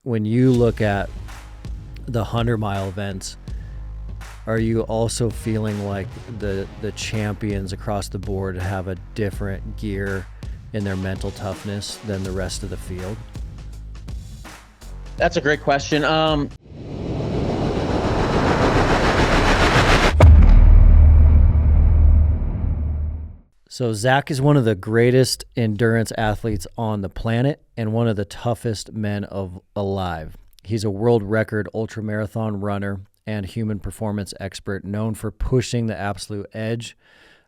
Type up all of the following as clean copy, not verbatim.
When you look at the 100-mile events, are you also feeling like the champions across the board have a different gear in their mental toughness than the rest of the field? That's a great question. So Zach is one of the greatest endurance athletes on the planet and one of the toughest men alive. He's a world record ultramarathon runner and human performance expert known for pushing the absolute edge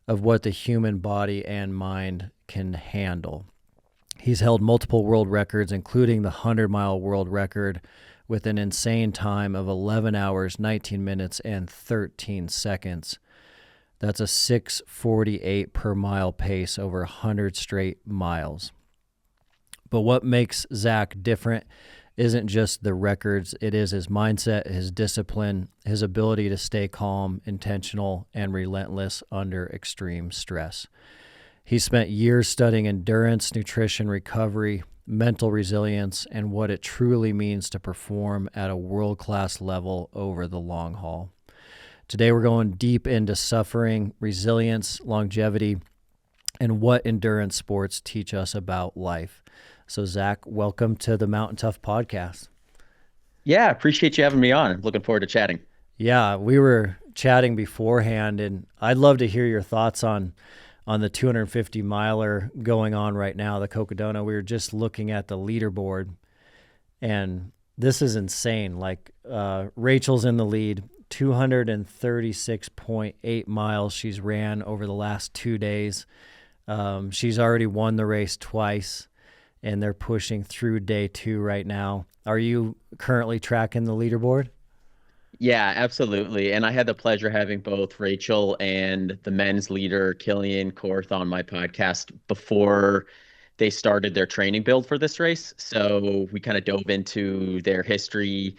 of what the human body and mind can handle. He's held multiple world records, including the 100-mile world record with an insane time of 11 hours, 19 minutes, and 13 seconds. That's a 6:48 per mile pace over 100 straight miles. But what makes Zach different isn't just the records. It is his mindset, his discipline, his ability to stay calm, intentional, and relentless under extreme stress. He spent years studying endurance, nutrition, recovery, mental resilience, and what it truly means to perform at a world-class level over the long haul. Today, we're going deep into suffering, resilience, longevity, and what endurance sports teach us about life. So, Zach, welcome to the MTNTOUGH Podcast. Yeah, appreciate you having me on. I'm looking forward to chatting. Yeah, we were chatting beforehand, and I'd love to hear your thoughts on the 250-miler going on right now, the Cocodona. We were just looking at the leaderboard, and this is insane. Like, Rachel's in the lead. 236.8 miles she's ran over the last 2 days. She's already won the race twice, and they're pushing through day 2 right now. Are you currently tracking the leaderboard? Yeah, absolutely. And I had the pleasure having both Rachel and the men's leader, Killian Korth, on my podcast before they started their training build for this race. So we kind of dove into their history,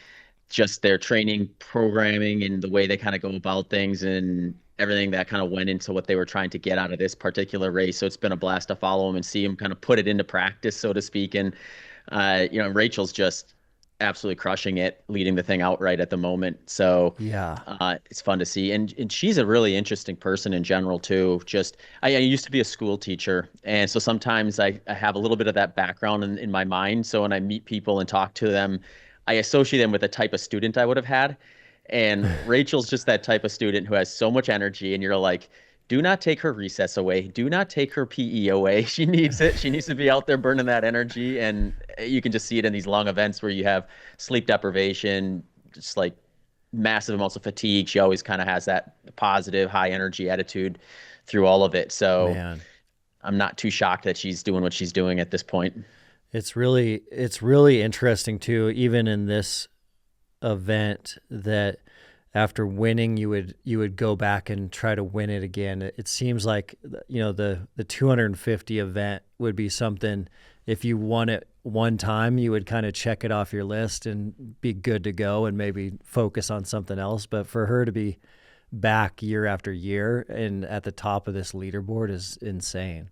just their training programming and the way they kind of go about things and everything that kind of went into what they were trying to get out of this particular race. So it's been a blast to follow them and see them kind of put it into practice, so to speak. And, Rachel's just absolutely crushing it, leading the thing outright at the moment. So yeah, it's fun to see. And she's a really interesting person in general too. Just, I used to be a school teacher. And so sometimes I have a little bit of that background in my mind. So when I meet people and talk to them, I associate them with the type of student I would have had. And Rachel's just that type of student who has so much energy, and you're like, do not take her recess away. Do not take her PE away. She needs it. She needs to be out there burning that energy. And you can just see it in these long events where you have sleep deprivation, just like massive amounts of fatigue. She always kind of has that positive, high energy attitude through all of it. So man, I'm not too shocked that she's doing what she's doing at this point. it's really interesting too, even in this event, that after winning you would go back and try to win it again. It seems like, the 250 event would be something, if you won it one time, you would kind of check it off your list and be good to go and maybe focus on something else. But for her to be back year after year and at the top of this leaderboard is insane.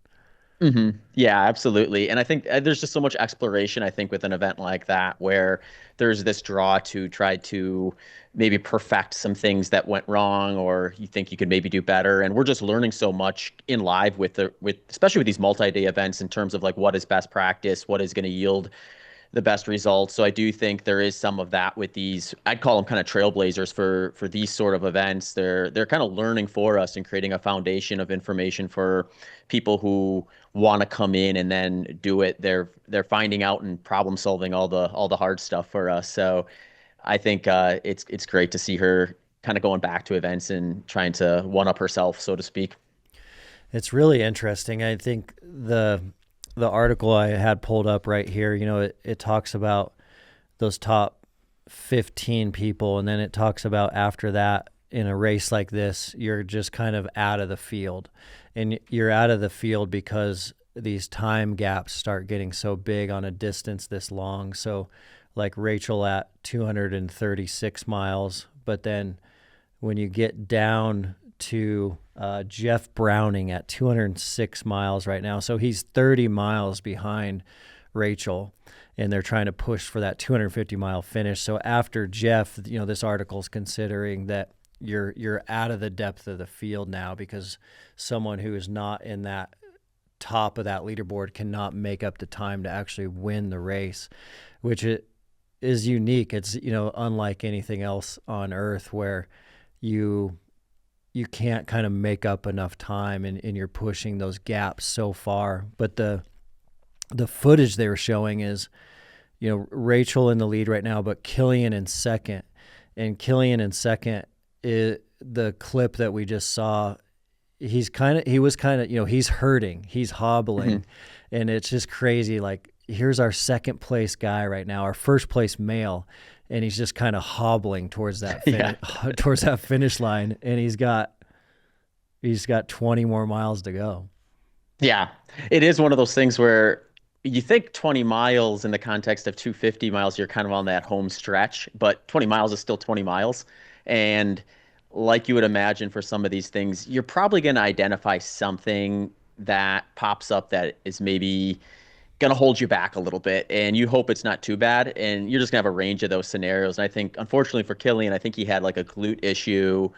Mm-hmm. Yeah, absolutely. And I think there's just so much exploration, I think, with an event like that, where there's this draw to try to maybe perfect some things that went wrong, or you think you could maybe do better. And we're just learning so much in live especially with these multi-day events, in terms of like what is best practice, what is going to yield the best results. So I do think there is some of that with these. I'd call them kind of trailblazers for these sort of events. They're kind of learning for us and creating a foundation of information for people who want to come in and then do it. They're finding out and problem solving all the hard stuff for us. So I think it's great to see her kind of going back to events and trying to one up herself, so to speak. It's really interesting. I think the article I had pulled up right here, it talks about those top 15 people, and then it talks about after that, in a race like this, you're just kind of out of the field. And you're out of the field because these time gaps start getting so big on a distance this long. So like Rachel at 236 miles, but then when you get down to Jeff Browning at 206 miles right now. So he's 30 miles behind Rachel. and they're trying to push for that 250-mile finish. So after Jeff, this article is considering that you're out of the depth of the field now, because someone who is not in that top of that leaderboard cannot make up the time to actually win the race, which it is unique. It's, unlike anything else on earth, where you can't kind of make up enough time, and you're pushing those gaps so far. But the footage they were showing is, Rachel in the lead right now, but Killian in second. And Killian in second, the clip that we just saw, he was kind of, he's hurting, he's hobbling, and it's just crazy. Like, here's our second place guy right now, our first place male, and he's just kind of hobbling towards that towards that finish line, and he's got 20 more miles to go. Yeah, it is one of those things where you think 20 miles in the context of 250 miles, you're kind of on that home stretch, but 20 miles is still 20 miles. And like you would imagine for some of these things, you're probably going to identify something that pops up that is maybe going to hold you back a little bit, and you hope it's not too bad. And you're just going to have a range of those scenarios. And I think, unfortunately for Killian, I think he had like a glute issue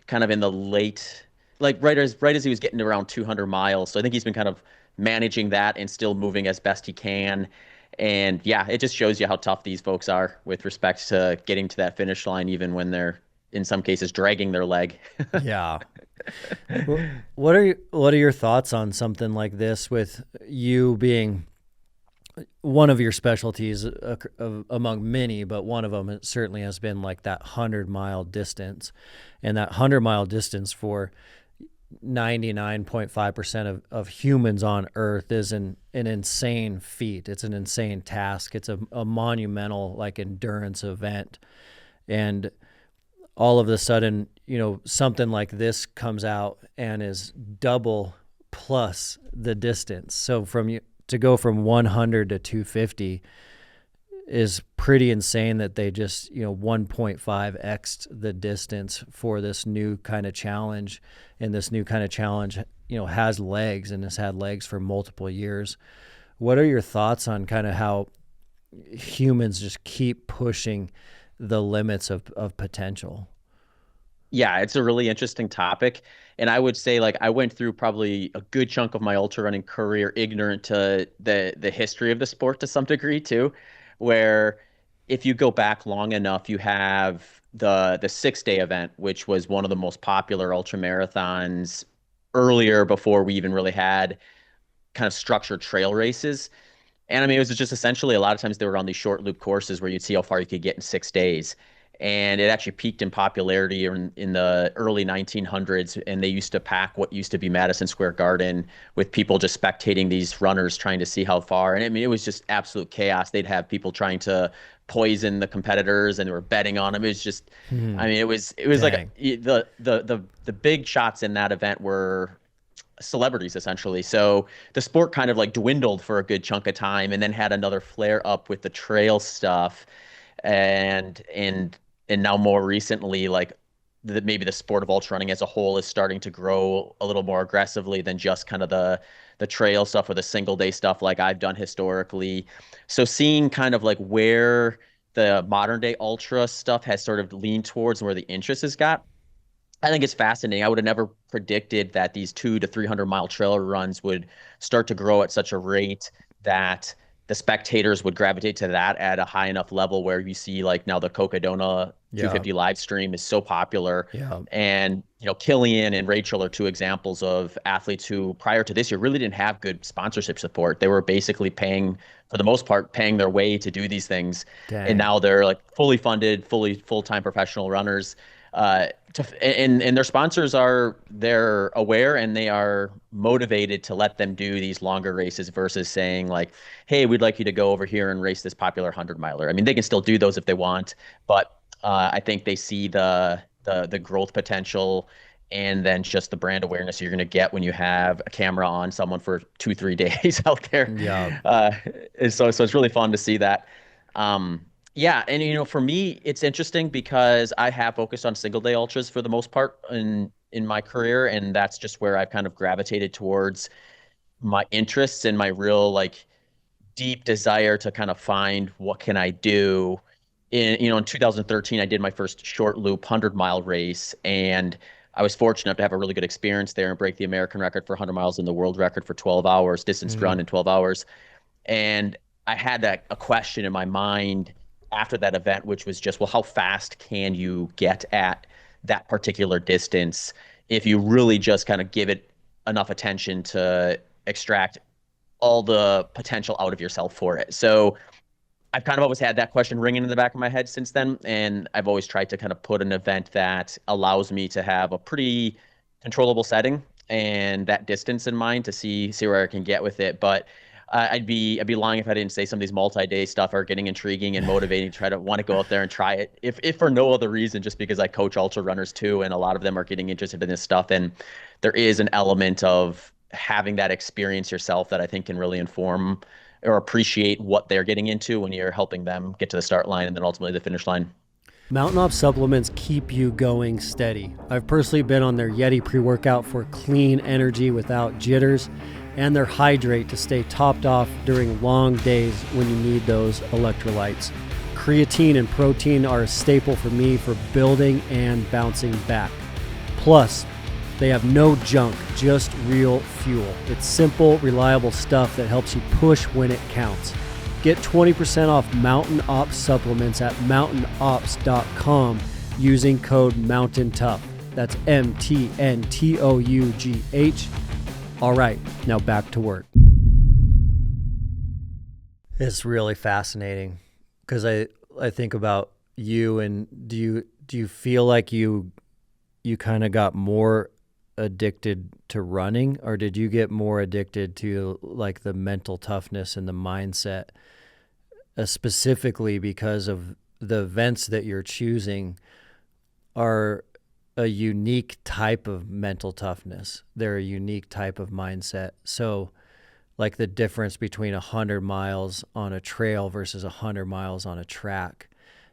kind of in the late, like right as he was getting to around 200 miles. So I think he's been kind of managing that and still moving as best he can. And yeah, it just shows you how tough these folks are with respect to getting to that finish line, even when they're in some cases dragging their leg. Yeah. What are your thoughts on something like this, with you being one of your specialties among many, but one of them certainly has been like that 100-mile distance, and that 100-mile distance for 99.5% of humans on Earth is an insane feat. It's an insane task. It's a monumental, like, endurance event. And all of a sudden, something like this comes out and is double plus the distance. So to go from 100 to 250 is pretty insane, that they just 1.5x'd the distance for this new kind of challenge. And this new kind of challenge has legs, and has had legs for multiple years. What are your thoughts on kind of how humans just keep pushing the limits of potential? Yeah, it's a really interesting topic. And I would say, like, I went through probably a good chunk of my ultra running career ignorant to the history of the sport to some degree too, where if you go back long enough, you have the 6-day event, which was one of the most popular ultra marathons earlier, before we even really had kind of structured trail races. And I mean, it was just essentially, a lot of times they were on these short loop courses where you'd see how far you could get in 6 days. And it actually peaked in popularity in the early 1900s. And they used to pack what used to be Madison Square Garden with people just spectating these runners trying to see how far. And I mean, it was just absolute chaos. They'd have people trying to poison the competitors, and they were betting on them. It was just, I mean, it was like the big shots in that event were celebrities, essentially. So the sport kind of like dwindled for a good chunk of time, and then had another flare up with the trail stuff. And now more recently, like, maybe the sport of ultra running as a whole is starting to grow a little more aggressively than just kind of the trail stuff or the single day stuff like I've done historically. So seeing kind of like where the modern day ultra stuff has sort of leaned towards, and where the interest has got, I think it's fascinating. I would have never predicted that these 200 to 300-mile trail runs would start to grow at such a rate that the spectators would gravitate to that at a high enough level, where you see, like, now the Cocodona 250 live stream is so popular. Yeah. And, Killian and Rachel are two examples of athletes who prior to this year really didn't have good sponsorship support. They were basically for the most part, paying their way to do these things. Dang. And now they're like fully funded, full-time professional runners. And their sponsors they're aware, and they are motivated to let them do these longer races, versus saying like, hey, we'd like you to go over here and race this popular 100-miler. I mean, they can still do those if they want, but I think they see the growth potential, and then just the brand awareness you're going to get when you have a camera on someone for 2-3 days out there. Yeah. So it's really fun to see that. Yeah, and for me, it's interesting because I have focused on single day ultras for the most part in my career, and that's just where I've kind of gravitated towards my interests and my real, like, deep desire to kind of find what can I do. In 2013, I did my first short loop 100-mile race, and I was fortunate enough to have a really good experience there and break the American record for 100 miles and the world record for 12 hours, distance run in 12 hours. And I had a question in my mind after that event, which was just, well, how fast can you get at that particular distance if you really just kind of give it enough attention to extract all the potential out of yourself for it? So I've kind of always had that question ringing in the back of my head since then. And I've always tried to kind of put an event that allows me to have a pretty controllable setting and that distance in mind to see where I can get with it. But I'd be lying if I didn't say some of these multi-day stuff are getting intriguing and motivating to try to want to go out there and try it. If for no other reason, just because I coach ultra runners too, and a lot of them are getting interested in this stuff. And there is an element of having that experience yourself that I think can really inform or appreciate what they're getting into when you're helping them get to the start line and then ultimately the finish line. Mountain Op supplements keep you going steady. I've personally been on their Yeti pre-workout for clean energy without jitters, and their Hydrate to stay topped off during long days when you need those electrolytes. Creatine and protein are a staple for me for building and bouncing back. Plus, they have no junk, just real fuel. It's simple, reliable stuff that helps you push when it counts. Get 20% off Mountain Ops supplements at mountainops.com using code MOUNTAINTOUGH. That's MTNTOUGH. All right, now back to work. It's really fascinating because I think about you, and do you feel like you kind of got more addicted to running, or did you get more addicted to like the mental toughness and the mindset, specifically because of the events that you're choosing are a unique type of mental toughness. They're a unique type of mindset. So like the difference between 100 miles on a trail versus 100 miles on a track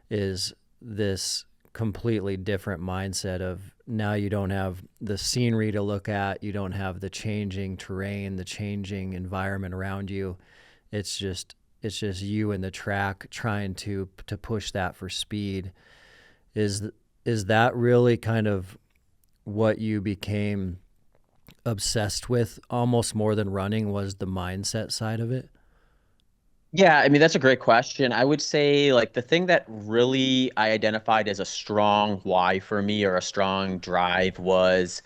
is this completely different mindset of now you don't have the scenery to look at, you don't have the changing terrain, the changing environment around you. It's just you and the track trying to push that for speed. Is that really kind of what you became obsessed with almost more than running, was the mindset side of it? Yeah, I mean, that's a great question. I would say like the thing that really I identified as a strong why for me or a strong drive was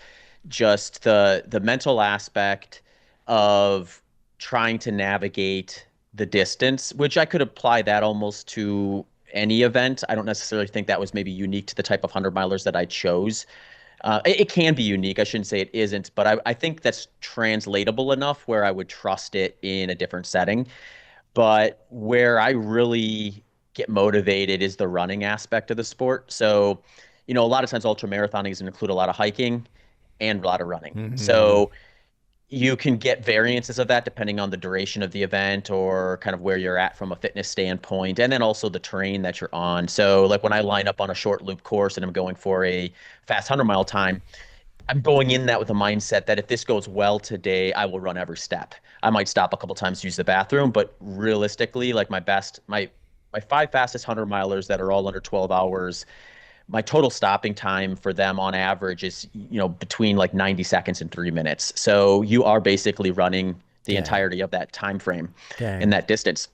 just the mental aspect of trying to navigate the distance, which I could apply that almost to any event. I don't necessarily think that was maybe unique to the type of 100 milers that I chose. It can be unique. I shouldn't say it isn't, but I think that's translatable enough where I would trust it in a different setting. But where I really get motivated is the running aspect of the sport. So, a lot of times ultra marathoning is going to include a lot of hiking and a lot of running. Mm-hmm. So you can get variances of that depending on the duration of the event or kind of where you're at from a fitness standpoint, and then also the terrain that you're on. So like when I line up on a short loop course and I'm going for a fast 100-mile time, I'm going in that with a mindset that if this goes well today, I will run every step. I might stop a couple times to use the bathroom, but realistically, like my five fastest 100 milers that are all under 12 hours, my total stopping time for them on average is, between like 90 seconds and 3 minutes. So you are basically running the Dang. entirety of that time frame in Dang. that distance.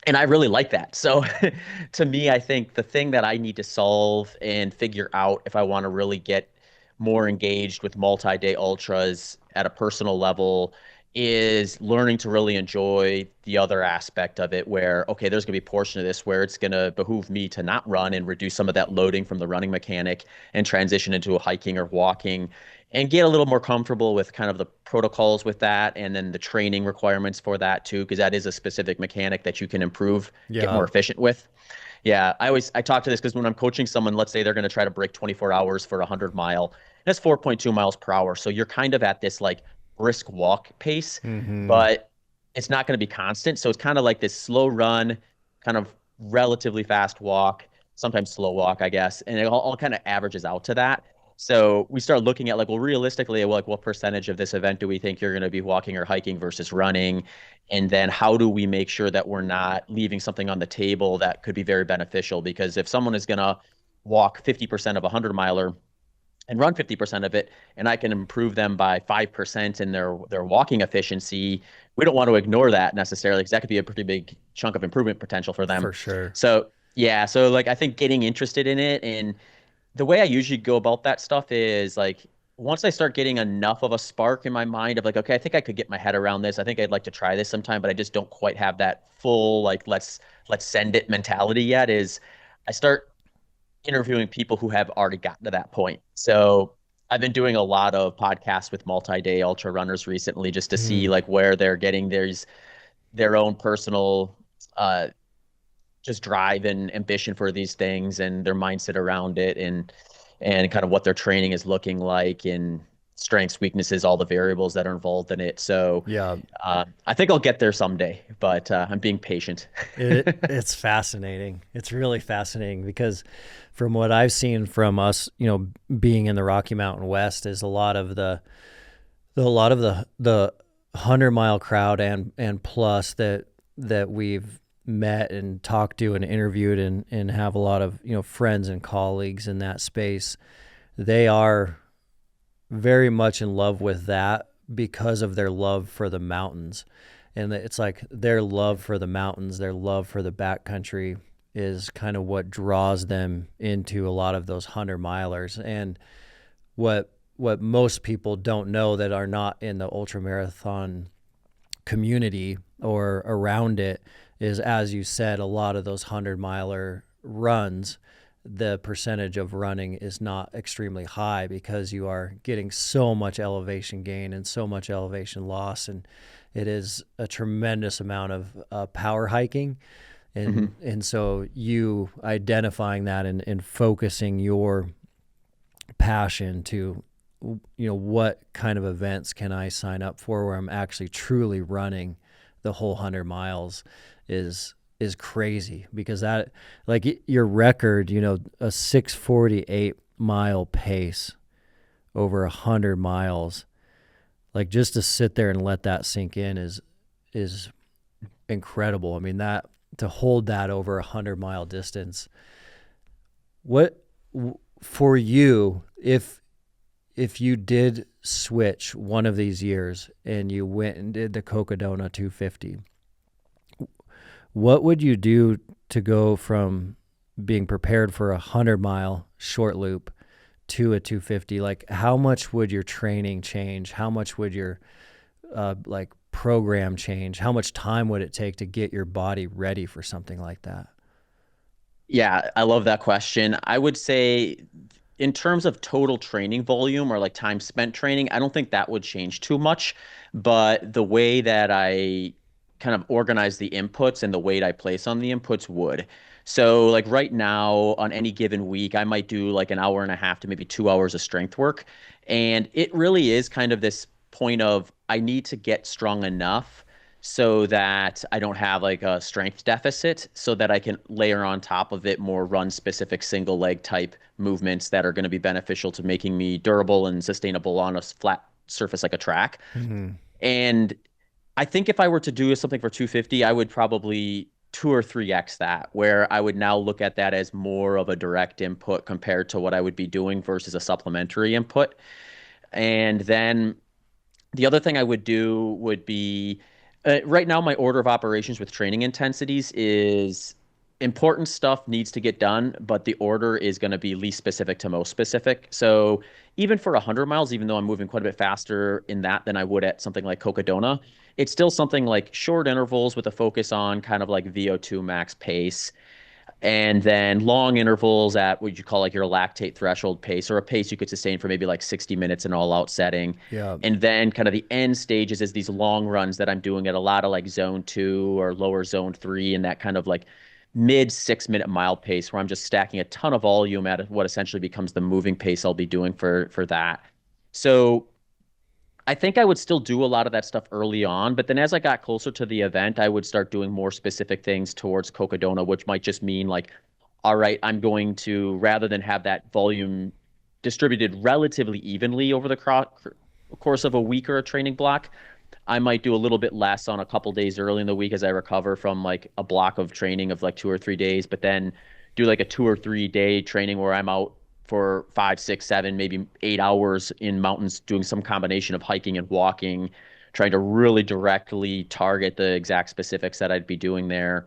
And I really like that. So to me, I think the thing that I need to solve and figure out if I want to really get more engaged with multi-day ultras at a personal level is learning to really enjoy the other aspect of it where, okay, there's going to be a portion of this where it's going to behoove me to not run and reduce some of that loading from the running mechanic and transition into a hiking or walking and get a little more comfortable with kind of the protocols with that and then the training requirements for that too, because that is a specific mechanic that you can improve, get Yeah. more efficient with. Yeah, I talk to this because when I'm coaching someone, let's say they're going to try to break 24 hours for a 100 mile, that's 4.2 miles per hour. So you're kind of at this like brisk walk pace, Mm-hmm. but it's not going to be constant. So it's kind of like this slow run, kind of relatively fast walk, sometimes slow walk, I guess. And it all kind of averages out to that. So we start looking at like, well, realistically, like what percentage of this event do we think you're going to be walking or hiking versus running? And then how do we make sure that we're not leaving something on the table that could be very beneficial? Because if someone is going to walk 50% of a 100 miler and run 50% of it, and I can improve them by 5% in their walking efficiency, we don't want to ignore that necessarily because that could be a pretty big chunk of improvement potential for them. For sure. So yeah, so like I think getting interested in it, and the way I usually go about that stuff is like once I start getting enough of a spark in my mind of like, okay, I think I could get my head around this. I think I'd like to try this sometime, but I just don't quite have that full like let's send it mentality yet. Is I start interviewing people who have already gotten to that point. So I've been doing a lot of podcasts with multi-day ultra runners recently just to see like where they're getting their own personal just drive and ambition for these things and their mindset around it and kind of what their training is looking like and strengths, weaknesses, all the variables that are involved in it. So Yeah. I think I'll get there someday, but I'm being patient. It's fascinating. It's really fascinating because from what I've seen from us, being in the Rocky Mountain West is a lot of the 100-mile crowd and plus that we've met and talked to and interviewed and have a lot of, friends and colleagues in that space. They are very much in love with that because of their love for the mountains. And it's like their love for the mountains, their love for the backcountry is kind of what draws them into a lot of those 100-milers. And what most people don't know that are not in the ultramarathon community or around it is, as you said, a lot of those 100-miler runs, the percentage of running is not extremely high because you are getting so much elevation gain and so much elevation loss. And it is a tremendous amount of power hiking. And so you identifying that and focusing your passion to, what kind of events can I sign up for where I'm actually truly running the whole 100 miles is crazy because that, like your record, a 6:48 mile pace over 100 miles, like just to sit there and let that sink in is incredible. I mean, that to hold that over 100-mile distance, what for you, if you did switch one of these years and you went and did the Cocodona 250, what would you do to go from being prepared for 100-mile short loop to a 250? Like, how much would your training change? How much would your program change? How much time would it take to get your body ready for something like that? Yeah, I love that question. I would say in terms of total training volume or like time spent training, I don't think that would change too much. But the way that I kind of organize the inputs and the weight I place on the inputs would. So like right now on any given week, I might do like an hour and a half to maybe 2 hours of strength work. And it really is kind of this point of I need to get strong enough so that I don't have like a strength deficit so that I can layer on top of it more run specific single leg type movements that are going to be beneficial to making me durable and sustainable on a flat surface like a track. And I think if I were to do something for 250, I would probably 2 or 3x that, where I would now look at that as more of a direct input compared to what I would be doing versus a supplementary input. And then the other thing I would do would be right now, my order of operations with training intensities is important stuff needs to get done, but the order is going to be least specific to most specific. So even for 100 miles, even though I'm moving quite a bit faster in that than I would at something like Cocodona, it's still something like short intervals with a focus on kind of like VO2 max pace. And then long intervals at what you call like your lactate threshold pace or a pace you could sustain for maybe like 60 minutes in all out setting. Yeah. And then kind of the end stages is these long runs that I'm doing at a lot of like zone 2 or lower zone 3 and that kind of like mid 6-minute mile pace where I'm just stacking a ton of volume at what essentially becomes the moving pace I'll be doing for that. So I think I would still do a lot of that stuff early on, but then as I got closer to the event, I would start doing more specific things towards Cocodona, which might just mean like, all right, I'm going to, rather than have that volume distributed relatively evenly over the course of a week or a training block. I might do a little bit less on a couple days early in the week as I recover from like a block of training of like 2 or 3 days, but then do like a 2 or 3 day training where I'm out for 5, 6, 7, maybe 8 hours in mountains doing some combination of hiking and walking, trying to really directly target the exact specifics that I'd be doing there.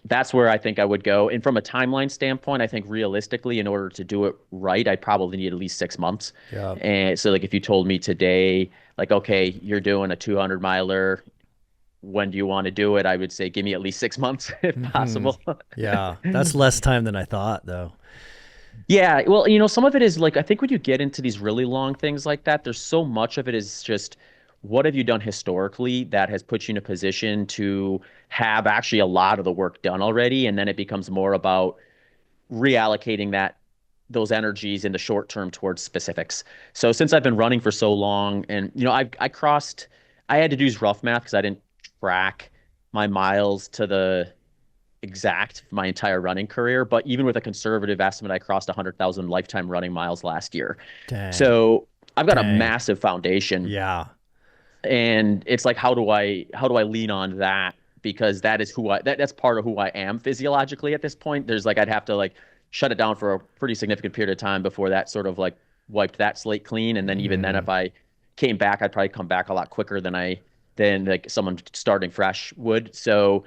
That's where I think I would go. And from a timeline standpoint, I think realistically, in order to do it right, I'd probably need at least 6 months. Yeah. And so, like, if you told me today, like, okay, you're doing a 200 miler, when do you want to do it? I would say, give me at least 6 months if possible. Yeah. That's less time than I thought, though. Yeah. Well, some of it is like, I think when you get into these really long things like that, there's so much of it is just, what have you done historically that has put you in a position to have actually a lot of the work done already? And then it becomes more about reallocating those energies in the short term towards specifics. So since I've been running for so long, and I had to do rough math because I didn't track my miles to the exact my entire running career, but even with a conservative estimate, I crossed 100,000 lifetime running miles last year. Dang. So I've got a massive foundation. Yeah. And it's like, how do I lean on that? Because that is that's part of who I am physiologically at this point. There's like, I'd have to like shut it down for a pretty significant period of time before that sort of like wiped that slate clean. And then even then, if I came back, I'd probably come back a lot quicker than like someone starting fresh would. So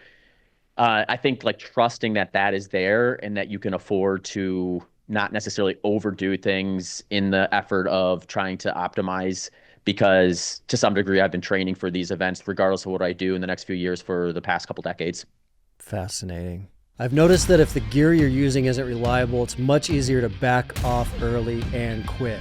I think like trusting that is there and that you can afford to not necessarily overdo things in the effort of trying to optimize, because to some degree I've been training for these events regardless of what I do in the next few years for the past couple decades. Fascinating. I've noticed that if the gear you're using isn't reliable, it's much easier to back off early and quit.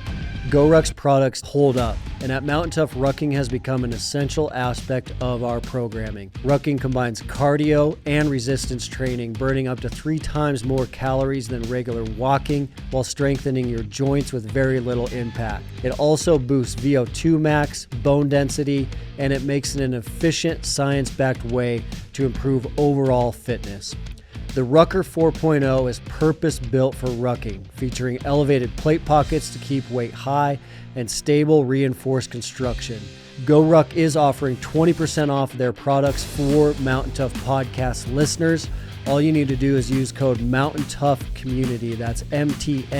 GoRuck's products hold up, and at Mountain Tough, rucking has become an essential aspect of our programming. Rucking combines cardio and resistance training, burning up to 3 times more calories than regular walking while strengthening your joints with very little impact. It also boosts VO2 max, bone density, and it makes it an efficient, science-backed way to improve overall fitness. The Rucker 4.0 is purpose-built for rucking, featuring elevated plate pockets to keep weight high and stable reinforced construction. GoRuck is offering 20% off their products for Mountain Tough Podcast listeners. All you need to do is use code Mountain Tough Community. That's MTNTOUGH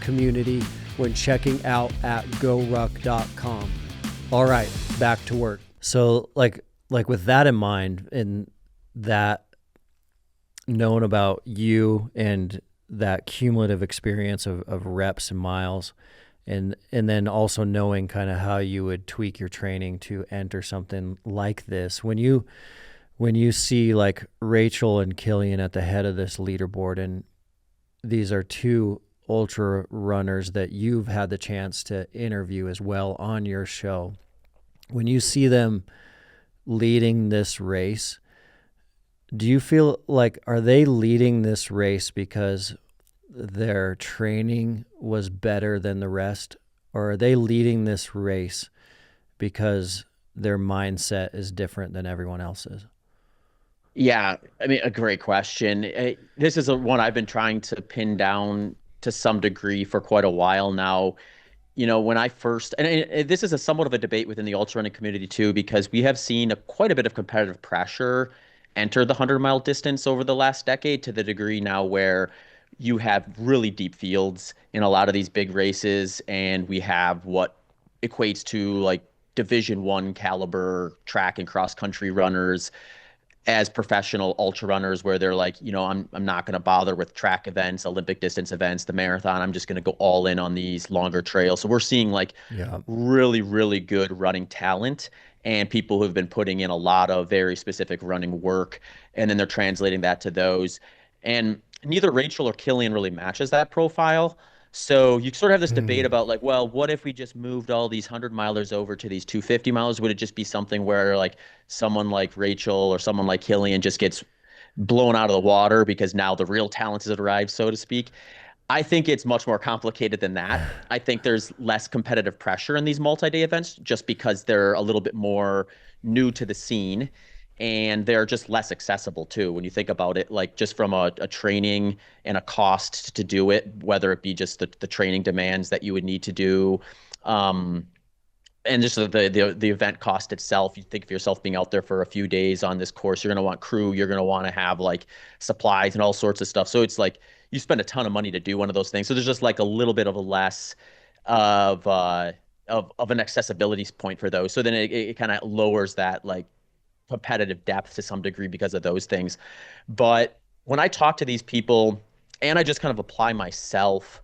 Community when checking out at GoRuck.com. All right, back to work. So like with that in mind, and that known about you and that cumulative experience of reps and miles, and then also knowing kind of how you would tweak your training to enter something like this, when you see like Rachel and Killian at the head of this leaderboard, and these are 2 ultra runners that you've had the chance to interview as well on your show, when you see them leading this race, do you feel like, are they leading this race because their training was better than the rest, or are they leading this race because their mindset is different than everyone else's? Yeah, I mean, a great question. This is one I've been trying to pin down to some degree for quite a while now. When I first, and this is somewhat of a debate within the ultra running community too, because we have seen quite a bit of competitive pressure enter the 100-mile distance over the last decade, to the degree now where you have really deep fields in a lot of these big races, and we have what equates to like Division I caliber track and cross country runners as professional ultra runners, where they're like, I'm not going to bother with track events, Olympic distance events, the marathon. I'm just going to go all in on these longer trails. So we're seeing like really, really good running talent and people who've been putting in a lot of very specific running work, and then they're translating that to those. And neither Rachel or Killian really matches that profile. So you sort of have this debate about like, well, what if we just moved all these 100-milers over to these 250 miles? Would it just be something where like someone like Rachel or someone like Killian just gets blown out of the water because now the real talent has arrived, so to speak? I think it's much more complicated than that. I think there's less competitive pressure in these multi-day events just because they're a little bit more new to the scene. and they're just less accessible too when you think about it, like just from a training and a cost to do it, whether it be just the training demands that you would need to do, and just the event cost itself. You think of yourself being out there for a few days on this course, you're going to want crew, you're going to want to have like supplies and all sorts of stuff. So it's like you spend a ton of money to do one of those things. So there's just like a little bit of a less of an accessibility point for those. So then it kind of lowers that like competitive depth to some degree because of those things. But when I talk to these people and I just kind of apply myself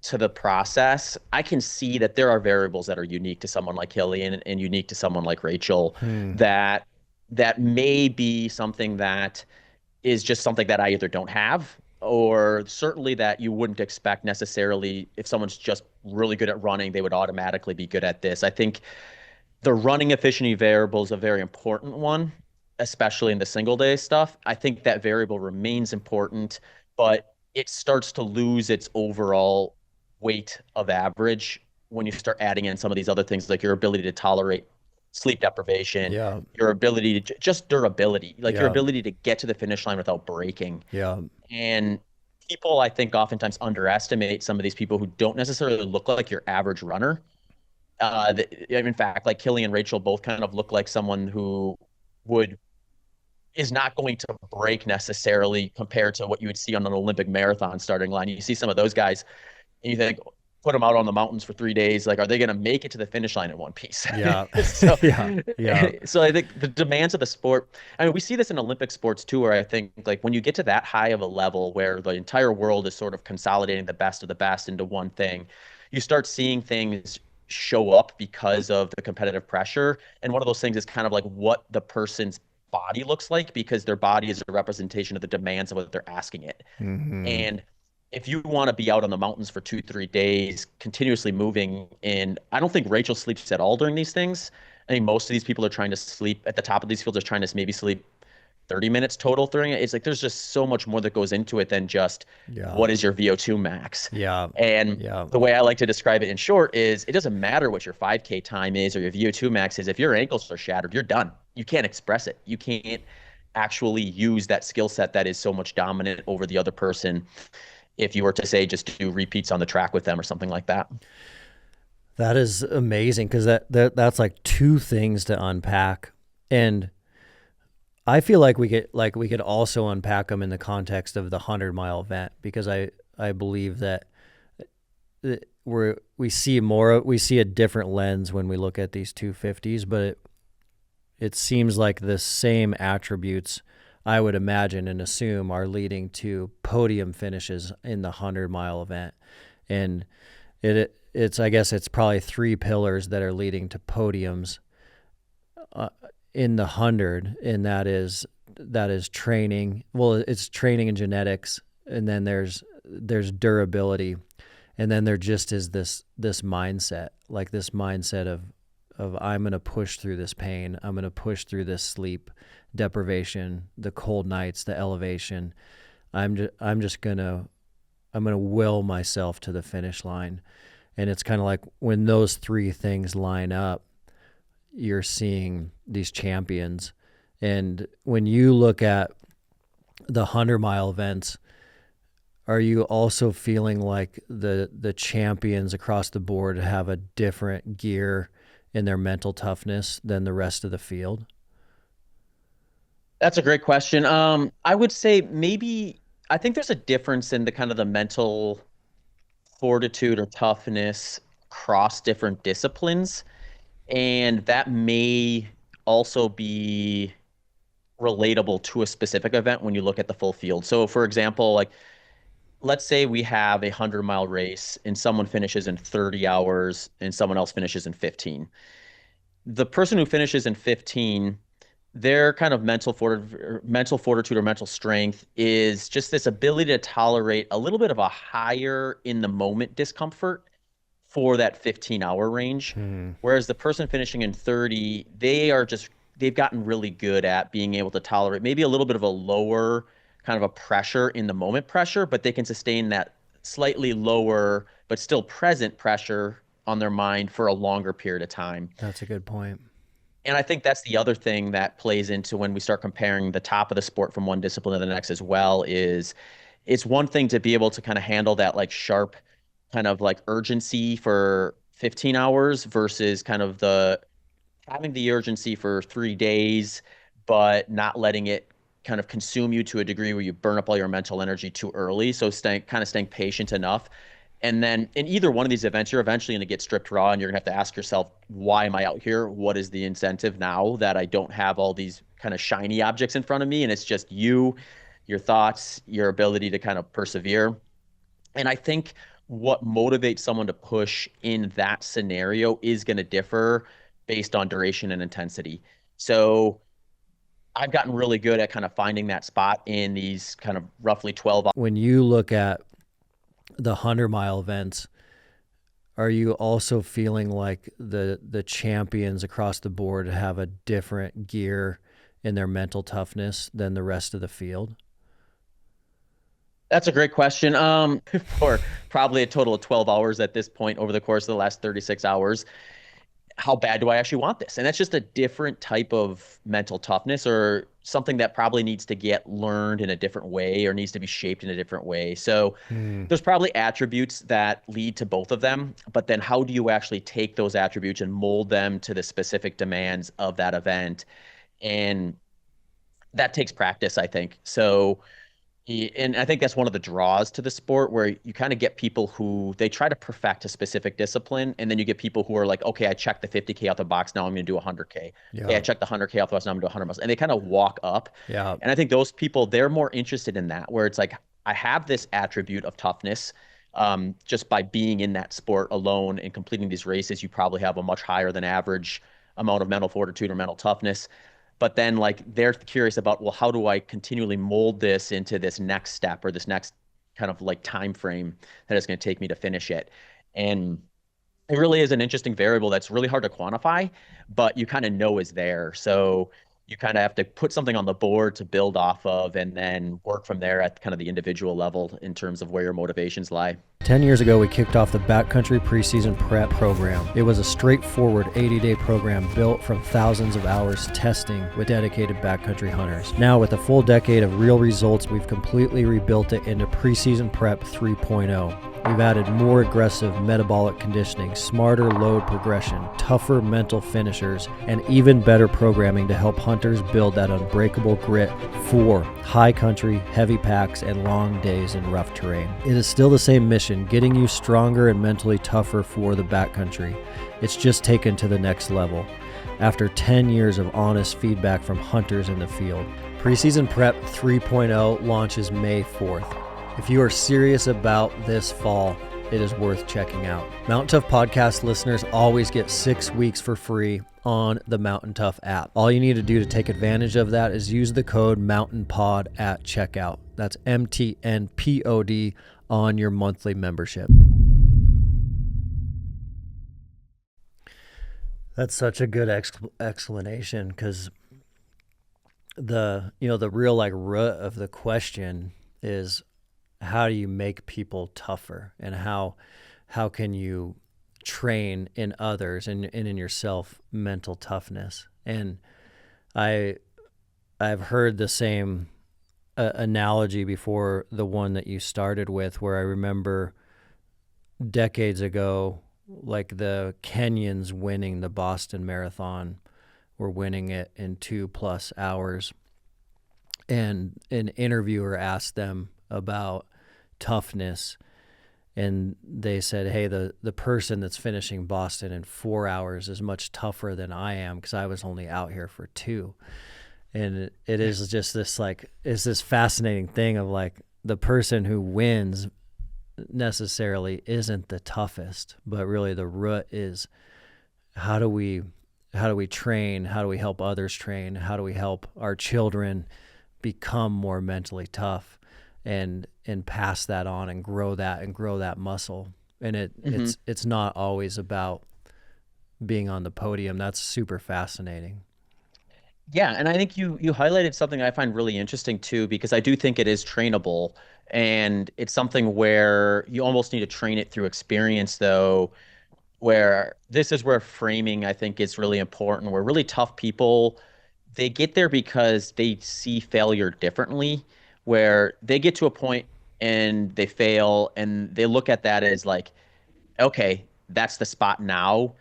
to the process, I can see that there are variables that are unique to someone like Hilly and unique to someone like Rachel, that may be something that is just something that I either don't have, or certainly that you wouldn't expect necessarily. If someone's just really good at running, they would automatically be good at this. I think the running efficiency variable is a very important one, especially in the single day stuff. I think that variable remains important, but it starts to lose its overall weight of average when you start adding in some of these other things, like your ability to tolerate sleep deprivation, your ability to just durability, like your ability to get to the finish line without breaking. And people, I think, oftentimes underestimate some of these people who don't necessarily look like your average runner. In fact, like Hilly and Rachel both kind of look like someone who is not going to break necessarily compared to what you would see on an Olympic marathon starting line. You see some of those guys and you think, put them out on the mountains for 3 days, like, are they going to make it to the finish line in one piece? So I think the demands of the sport, I mean, we see this in Olympic sports too, where I think like when you get to that high of a level where the entire world is sort of consolidating the best of the best into one thing, you start seeing things show up because of the competitive pressure. And one of those things is kind of like what the person's body looks like, because their body is a representation of the demands of what they're asking it. And if you want to be out on the mountains for 2-3 days, continuously moving, and I don't think Rachel sleeps at all during these things. I think most of these people are trying to sleep at the top of these fields, are trying to maybe sleep 30 minutes total during it. It's like there's just so much more that goes into it than just what is your VO2 max. The way I like to describe it in short is it doesn't matter what your 5K time is or your VO2 max is. If your ankles are shattered, you're done. You can't express it. You can't actually use that skill set that is so much dominant over the other person if you were to say just do repeats on the track with them or something like that. That is amazing, because that's like two things to unpack. And I feel like we could also unpack them in the context of the 100-mile event, because I believe that we see a different lens when we look at these 250s, but it seems like the same attributes, I would imagine and assume, are leading to podium finishes in the 100-mile event. And I guess it's probably three pillars that are leading to podiums in the 100, and that is training. Well, it's training and genetics, and then there's durability, and then there just is this mindset, like this mindset of I'm going to push through this pain, I'm going to push through this sleep deprivation, the cold nights, the elevation. I'm going to will myself to the finish line. And it's kind of like when those three things line up, you're seeing these champions. And when you look at the 100-mile events, are you also feeling like the champions across the board have a different gear in their mental toughness than the rest of the field? That's a great question. I would say I think there's a difference in the kind of the mental fortitude or toughness across different disciplines. And that may also be relatable to a specific event when you look at the full field. So for example, like let's say we have a 100-mile race and someone finishes in 30 hours and someone else finishes in 15. The person who finishes in 15, their kind of mental fortitude or mental strength is just this ability to tolerate a little bit of a higher in the moment discomfort for that 15-hour range. Whereas the person finishing in 30, they've gotten really good at being able to tolerate maybe a little bit of a lower kind of a pressure in the moment pressure, but they can sustain that slightly lower but still present pressure on their mind for a longer period of time. That's a good point. And I think that's the other thing that plays into when we start comparing the top of the sport from one discipline to the next as well is it's one thing to be able to kind of handle that like sharp kind of like urgency for 15 hours versus kind of the having the urgency for 3 days, but not letting it kind of consume you to a degree where you burn up all your mental energy too early. So staying patient enough. And then in either one of these events, you're eventually going to get stripped raw and you're going to have to ask yourself, why am I out here? What is the incentive now that I don't have all these kind of shiny objects in front of me? And it's just you, your thoughts, your ability to kind of persevere. And I think what motivates someone to push in that scenario is going to differ based on duration and intensity. So I've gotten really good at kind of finding that spot in these kind of roughly 12 hours. When you look at the 100-mile events, are you also feeling like the champions across the board have a different gear in their mental toughness than the rest of the field? That's a great question. For probably a total of 12 hours at this point over the course of the last 36 hours, how bad do I actually want this? And that's just a different type of mental toughness or something that probably needs to get learned in a different way or needs to be shaped in a different way. So there's probably attributes that lead to both of them, but then how do you actually take those attributes and mold them to the specific demands of that event? And that takes practice, I think. So and I think that's one of the draws to the sport where you kind of get people who they try to perfect a specific discipline. And then you get people who are like, okay, I checked the 50K out the box. Now I'm going to do 100K. Yeah. Okay, I checked the 100K out the box. Now I'm going to do 100 miles. And they kind of walk up. Yeah. And I think those people, they're more interested in that, where it's like, I have this attribute of toughness. Just by being in that sport alone and completing these races, you probably have a much higher than average amount of mental fortitude or mental toughness. But then like they're curious about, well, how do I continually mold this into this next step or this next kind of like time frame that is going to take me to finish it? And it really is an interesting variable that's really hard to quantify, but you kind of know is there. So you kind of have to put something on the board to build off of and then work from there at kind of the individual level in terms of where your motivations lie. 10 years ago, we kicked off the Backcountry Preseason Prep Program. It was a straightforward 80-day program built from thousands of hours testing with dedicated backcountry hunters. Now, with a full decade of real results, we've completely rebuilt it into Preseason Prep 3.0. We've added more aggressive metabolic conditioning, smarter load progression, tougher mental finishers, and even better programming to help hunters build that unbreakable grit for high country, heavy packs, and long days in rough terrain. It is still the same mission, getting you stronger and mentally tougher for the backcountry. It's just taken to the next level after 10 years of honest feedback from hunters in the field. Preseason Prep 3.0 launches May 4th. If you are serious about this fall, it is worth checking out. Mountain Tough Podcast listeners always get 6 weeks for free on the Mountain Tough app. All you need to do to take advantage of that is use the code MOUNTAINPOD at checkout. That's MTNPOD on your monthly membership. That's such a good explanation, because the real like root of the question is, how do you make people tougher, and how can you train in others and in yourself mental toughness? And I've heard the same analogy before, the one that you started with, where I remember decades ago, like the Kenyans winning the Boston Marathon, were winning it in 2+ hours, and an interviewer asked them about toughness, and they said, hey, the person that's finishing Boston in 4 hours is much tougher than I am, because I was only out here for 2. And it is just this like, it's this fascinating thing of like, the person who wins necessarily isn't the toughest, but really the root is, how do we train? How do we help others train? How do we help our children become more mentally tough and pass that on and grow that muscle? And it's not always about being on the podium. That's super fascinating. Yeah, and I think you highlighted something I find really interesting too, because I do think it is trainable, and it's something where you almost need to train it through experience, though. where this is where framing, I think, is really important, where really tough people, they get there because they see failure differently, where they get to a point and they fail and they look at that as like, okay, that's the spot now.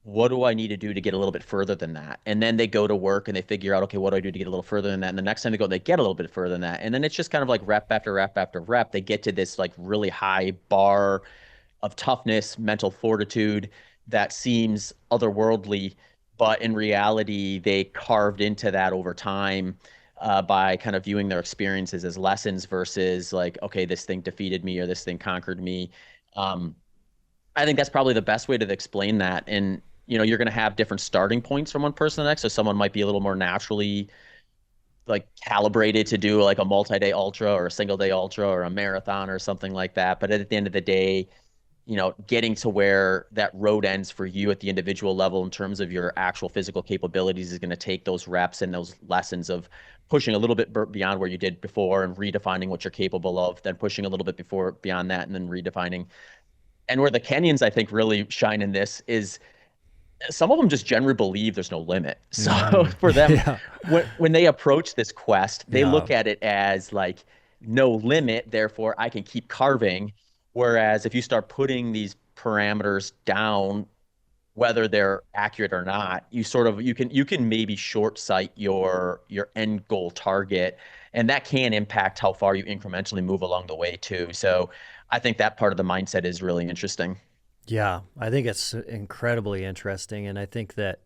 What do I need to do to get a little bit further than that? And then they go to work and they figure out, okay, what do I do to get a little further than that? And the next time they go, they get a little bit further than that. And then it's just kind of like rep after rep after rep. They get to this like really high bar of toughness, mental fortitude that seems otherworldly, but in reality, they carved into that over time by kind of viewing their experiences as lessons versus like, okay, this thing defeated me or this thing conquered me. Um, I think that's probably the best way to explain that. And you're going to have different starting points from one person to the next. So someone might be a little more naturally like calibrated to do like a multi-day ultra or a single day ultra or a marathon or something like that. But at the end of the day, getting to where that road ends for you at the individual level in terms of your actual physical capabilities is going to take those reps and those lessons of pushing a little bit beyond where you did before and redefining what you're capable of, then pushing a little bit beyond that and then redefining. And where the Kenyans, I think, really shine in this is some of them just generally believe there's no limit. So for them, Yeah. when they approach this quest, they Yeah. look at it as like no limit, therefore I can keep carving. Whereas if you start putting these parameters down, whether they're accurate or not, you can maybe short sight your end goal target, and that can impact how far you incrementally move along the way too. So I think that part of the mindset is really interesting. Yeah, I think it's incredibly interesting, and I think that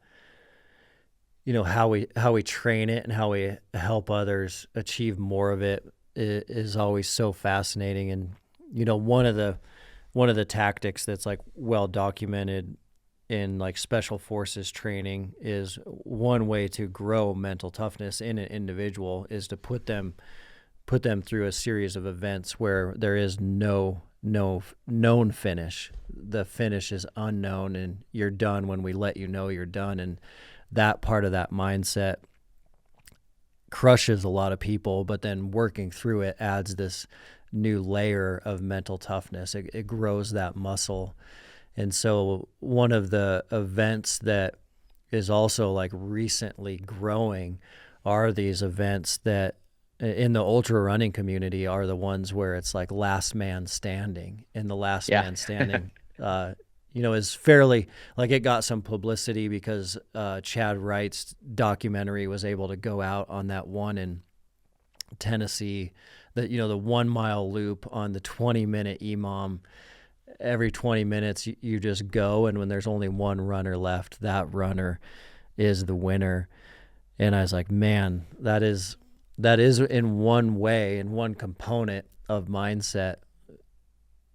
how we train it and how we help others achieve more of it is always so fascinating. And one of the tactics that's like well documented in like special forces training is one way to grow mental toughness in an individual is to put them through a series of events where there is no known finish. The finish is unknown, and you're done when we let you know you're done. And that part of that mindset crushes a lot of people, but then working through it adds this new layer of mental toughness. It grows that muscle. And so one of the events that is also like recently growing are these events that in the ultra running community are the ones where it's like last man standing, and the last Yeah. man standing is fairly like it got some publicity because Chad Wright's documentary was able to go out on that one in Tennessee, the 1 mile loop on the 20-minute EMOM. Every 20 minutes you just go, and when there's only one runner left, that runner is the winner. And I was like, man, that is in one way, in one component of mindset,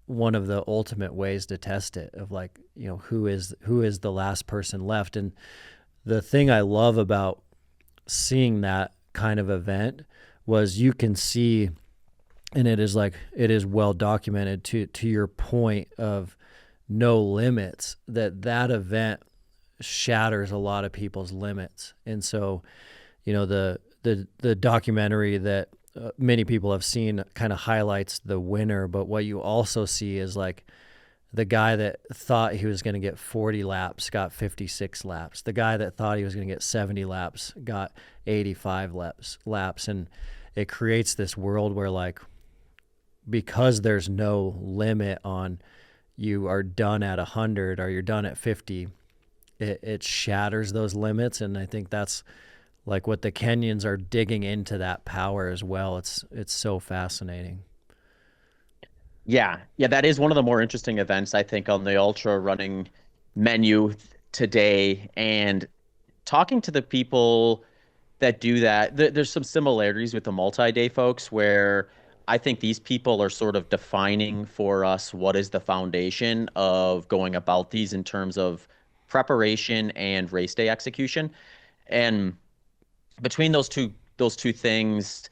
one of the ultimate ways to test it of like, who is the last person left. And the thing I love about seeing that kind of event was you can see, and it is well documented to your point of no limits, that event shatters a lot of people's limits. And so, the documentary that many people have seen kind of highlights the winner, but what you also see is like the guy that thought he was going to get 40 laps got 56 laps. The guy that thought he was going to get 70 laps got 85 laps. And it creates this world where like, because there's no limit on you are done at 100 or you're done at 50, it shatters those limits. And I think that's like what the Kenyans are digging into, that power as well. It's so fascinating. Yeah, that is one of the more interesting events, I think, on the ultra running menu today. And talking to the people that do that, there's some similarities with the multi-day folks where I think these people are sort of defining for us what is the foundation of going about these in terms of preparation and race day execution. And between those two things,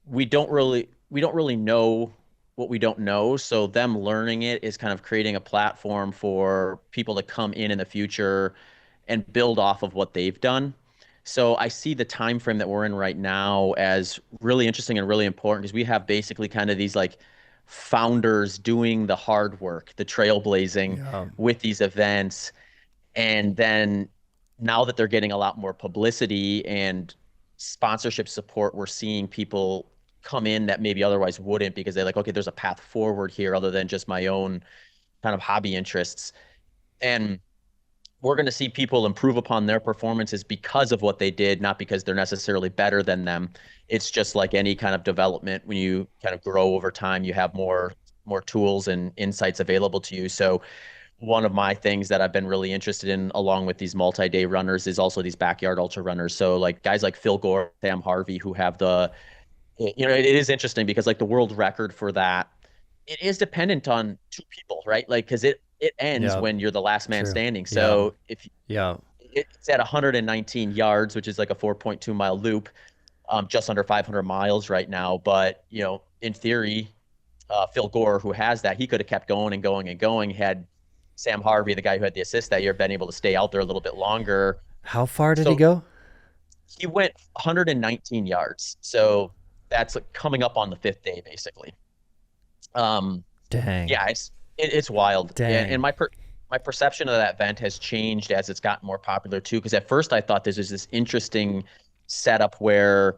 we don't really know what we don't know. So them learning it is kind of creating a platform for people to come in the future and build off of what they've done. So I see the time frame that we're in right now as really interesting and really important because we have basically kind of these like founders doing the hard work, the trailblazing with these events. And then now that they're getting a lot more publicity and sponsorship support, we're seeing people come in that maybe otherwise wouldn't, because they're like, okay, there's a path forward here other than just my own kind of hobby interests. And we're going to see people improve upon their performances because of what they did, not because they're necessarily better than them. It's just like any kind of development. When you kind of grow over time, you have more tools and insights available to you. So one of my things that I've been really interested in, along with these multi-day runners, is also these backyard ultra runners. So like guys like Phil Gore, Sam Harvey, who have it is interesting because like the world record for that, it is dependent on two people, right? Like, because it ends when you're the last man standing. So if it's at 119 yards, which is like a 4.2 mile loop, just under 500 miles right now. But, in theory, Phil Gore, who has that, he could have kept going and going and going, had Sam Harvey, the guy who had the assist that year, been able to stay out there a little bit longer. How far did he go? He went 119 yards. So that's like coming up on the fifth day, basically. Dang. Yeah, it's wild. Dang. And my perception of that event has changed as it's gotten more popular too. Because at first I thought this was this interesting setup where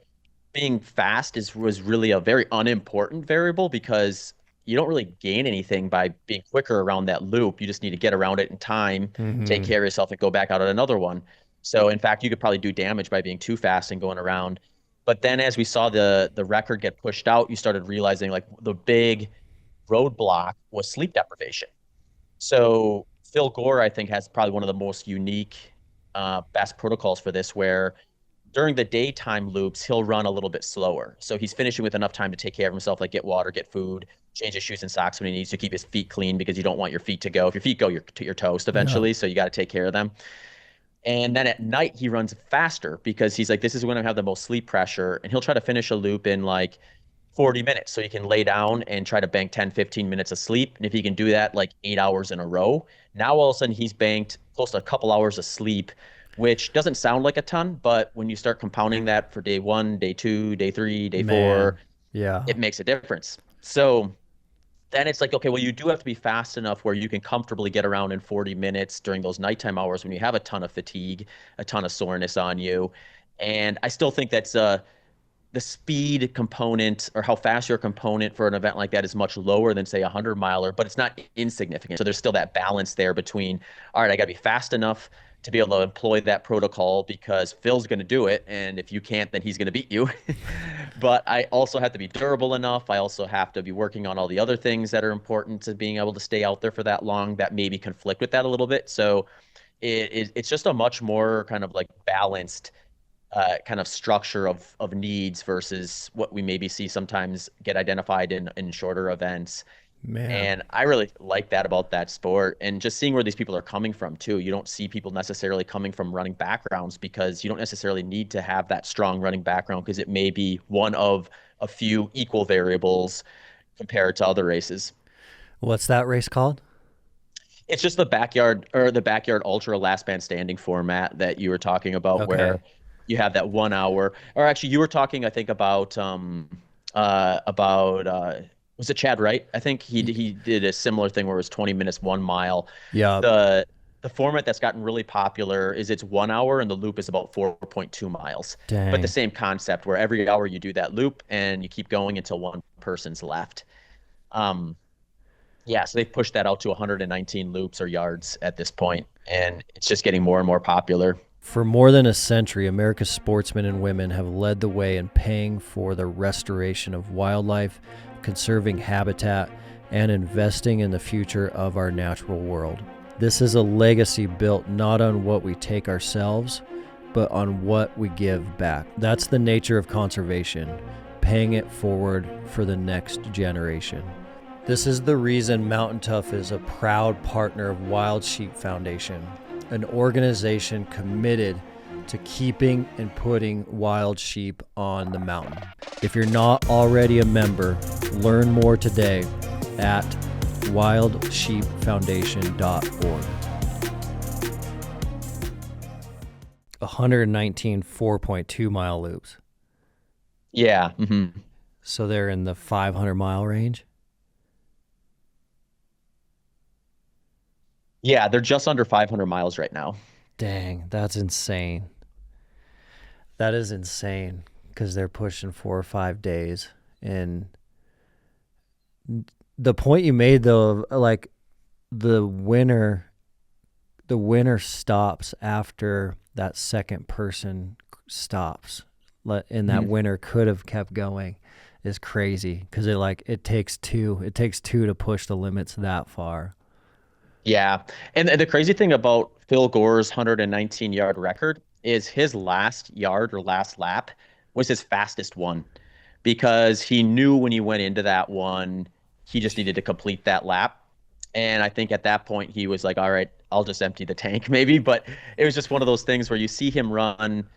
being fast was really a very unimportant variable, because you don't really gain anything by being quicker around that loop. You just need to get around it in time, take care of yourself, and go back out at another one. So in fact, you could probably do damage by being too fast and going around. But then as we saw the record get pushed out, you started realizing like the big roadblock was sleep deprivation. So Phil Gore, I think, has probably one of the most unique, best protocols for this, where during the daytime loops, he'll run a little bit slower. So he's finishing with enough time to take care of himself, like get water, get food, change his shoes and socks when he needs to, keep his feet clean, because you don't want your feet to go. If your feet go, you're toast eventually. So you got to take care of them. And then at night, he runs faster because he's like, this is when I have the most sleep pressure. And he'll try to finish a loop in like 40 minutes. So he can lay down and try to bank 10, 15 minutes of sleep. And if he can do that like 8 hours in a row, now all of a sudden he's banked close to a couple hours of sleep, which doesn't sound like a ton. But when you start compounding that for day 1, day 2, day 3, day 4, it makes a difference. So then it's like, okay, well, you do have to be fast enough where you can comfortably get around in 40 minutes during those nighttime hours when you have a ton of fatigue, a ton of soreness on you. And I still think that's the speed component, or how fast your component for an event like that, is much lower than, say, a 100-miler, but it's not insignificant. So there's still that balance there between, all right, I got to be fast enough to be able to employ that protocol because Phil's going to do it. And if you can't, then he's going to beat you. But I also have to be durable enough. I also have to be working on all the other things that are important to being able to stay out there for that long that maybe conflict with that a little bit. So it's just a much more kind of like balanced kind of structure of needs versus what we maybe see sometimes get identified in shorter events. Man. And I really like that about that sport, and just seeing where these people are coming from too. You don't see people necessarily coming from running backgrounds, because you don't necessarily need to have that strong running background, because it may be one of a few equal variables compared to other races. What's that race called? It's just the backyard ultra last man standing format that you were talking about, where you have that 1 hour, or actually you were talking, I think, about was it Chad Wright? I think he did a similar thing where it was 20 minutes, 1 mile. Yeah. The format that's gotten really popular is it's 1 hour and the loop is about 4.2 miles. Dang. But the same concept, where every hour you do that loop and you keep going until one person's left. So they've pushed that out to 119 loops or yards at this point, and it's just getting more and more popular. For more than a century, America's sportsmen and women have led the way in paying for the restoration of wildlife, conserving habitat, and investing in the future of our natural world. This is a legacy built not on what we take ourselves, but on what we give back. That's the nature of conservation, paying it forward for the next generation. This is the reason Mountain Tough is a proud partner of Wild Sheep Foundation, an organization committed to keeping and putting wild sheep on the mountain. If you're not already a member, learn more today at wildsheepfoundation.org. 119 4.2 mile loops. Yeah. Mm-hmm. So they're in the 500 mile range? Yeah, they're just under 500 miles right now. Dang, that's insane. That is insane because they're pushing 4 or 5 days. And the point you made though, like the winner stops after that second person stops, and that winner could have kept going, is crazy because it takes two to push the limits that far. Yeah. And the crazy thing about Phil Gore's 119-yard record is his last yard or last lap was his fastest one because he knew when he went into that one, he just needed to complete that lap. And I think at that point, he was like, all right, I'll just empty the tank maybe. But it was just one of those things where you see him run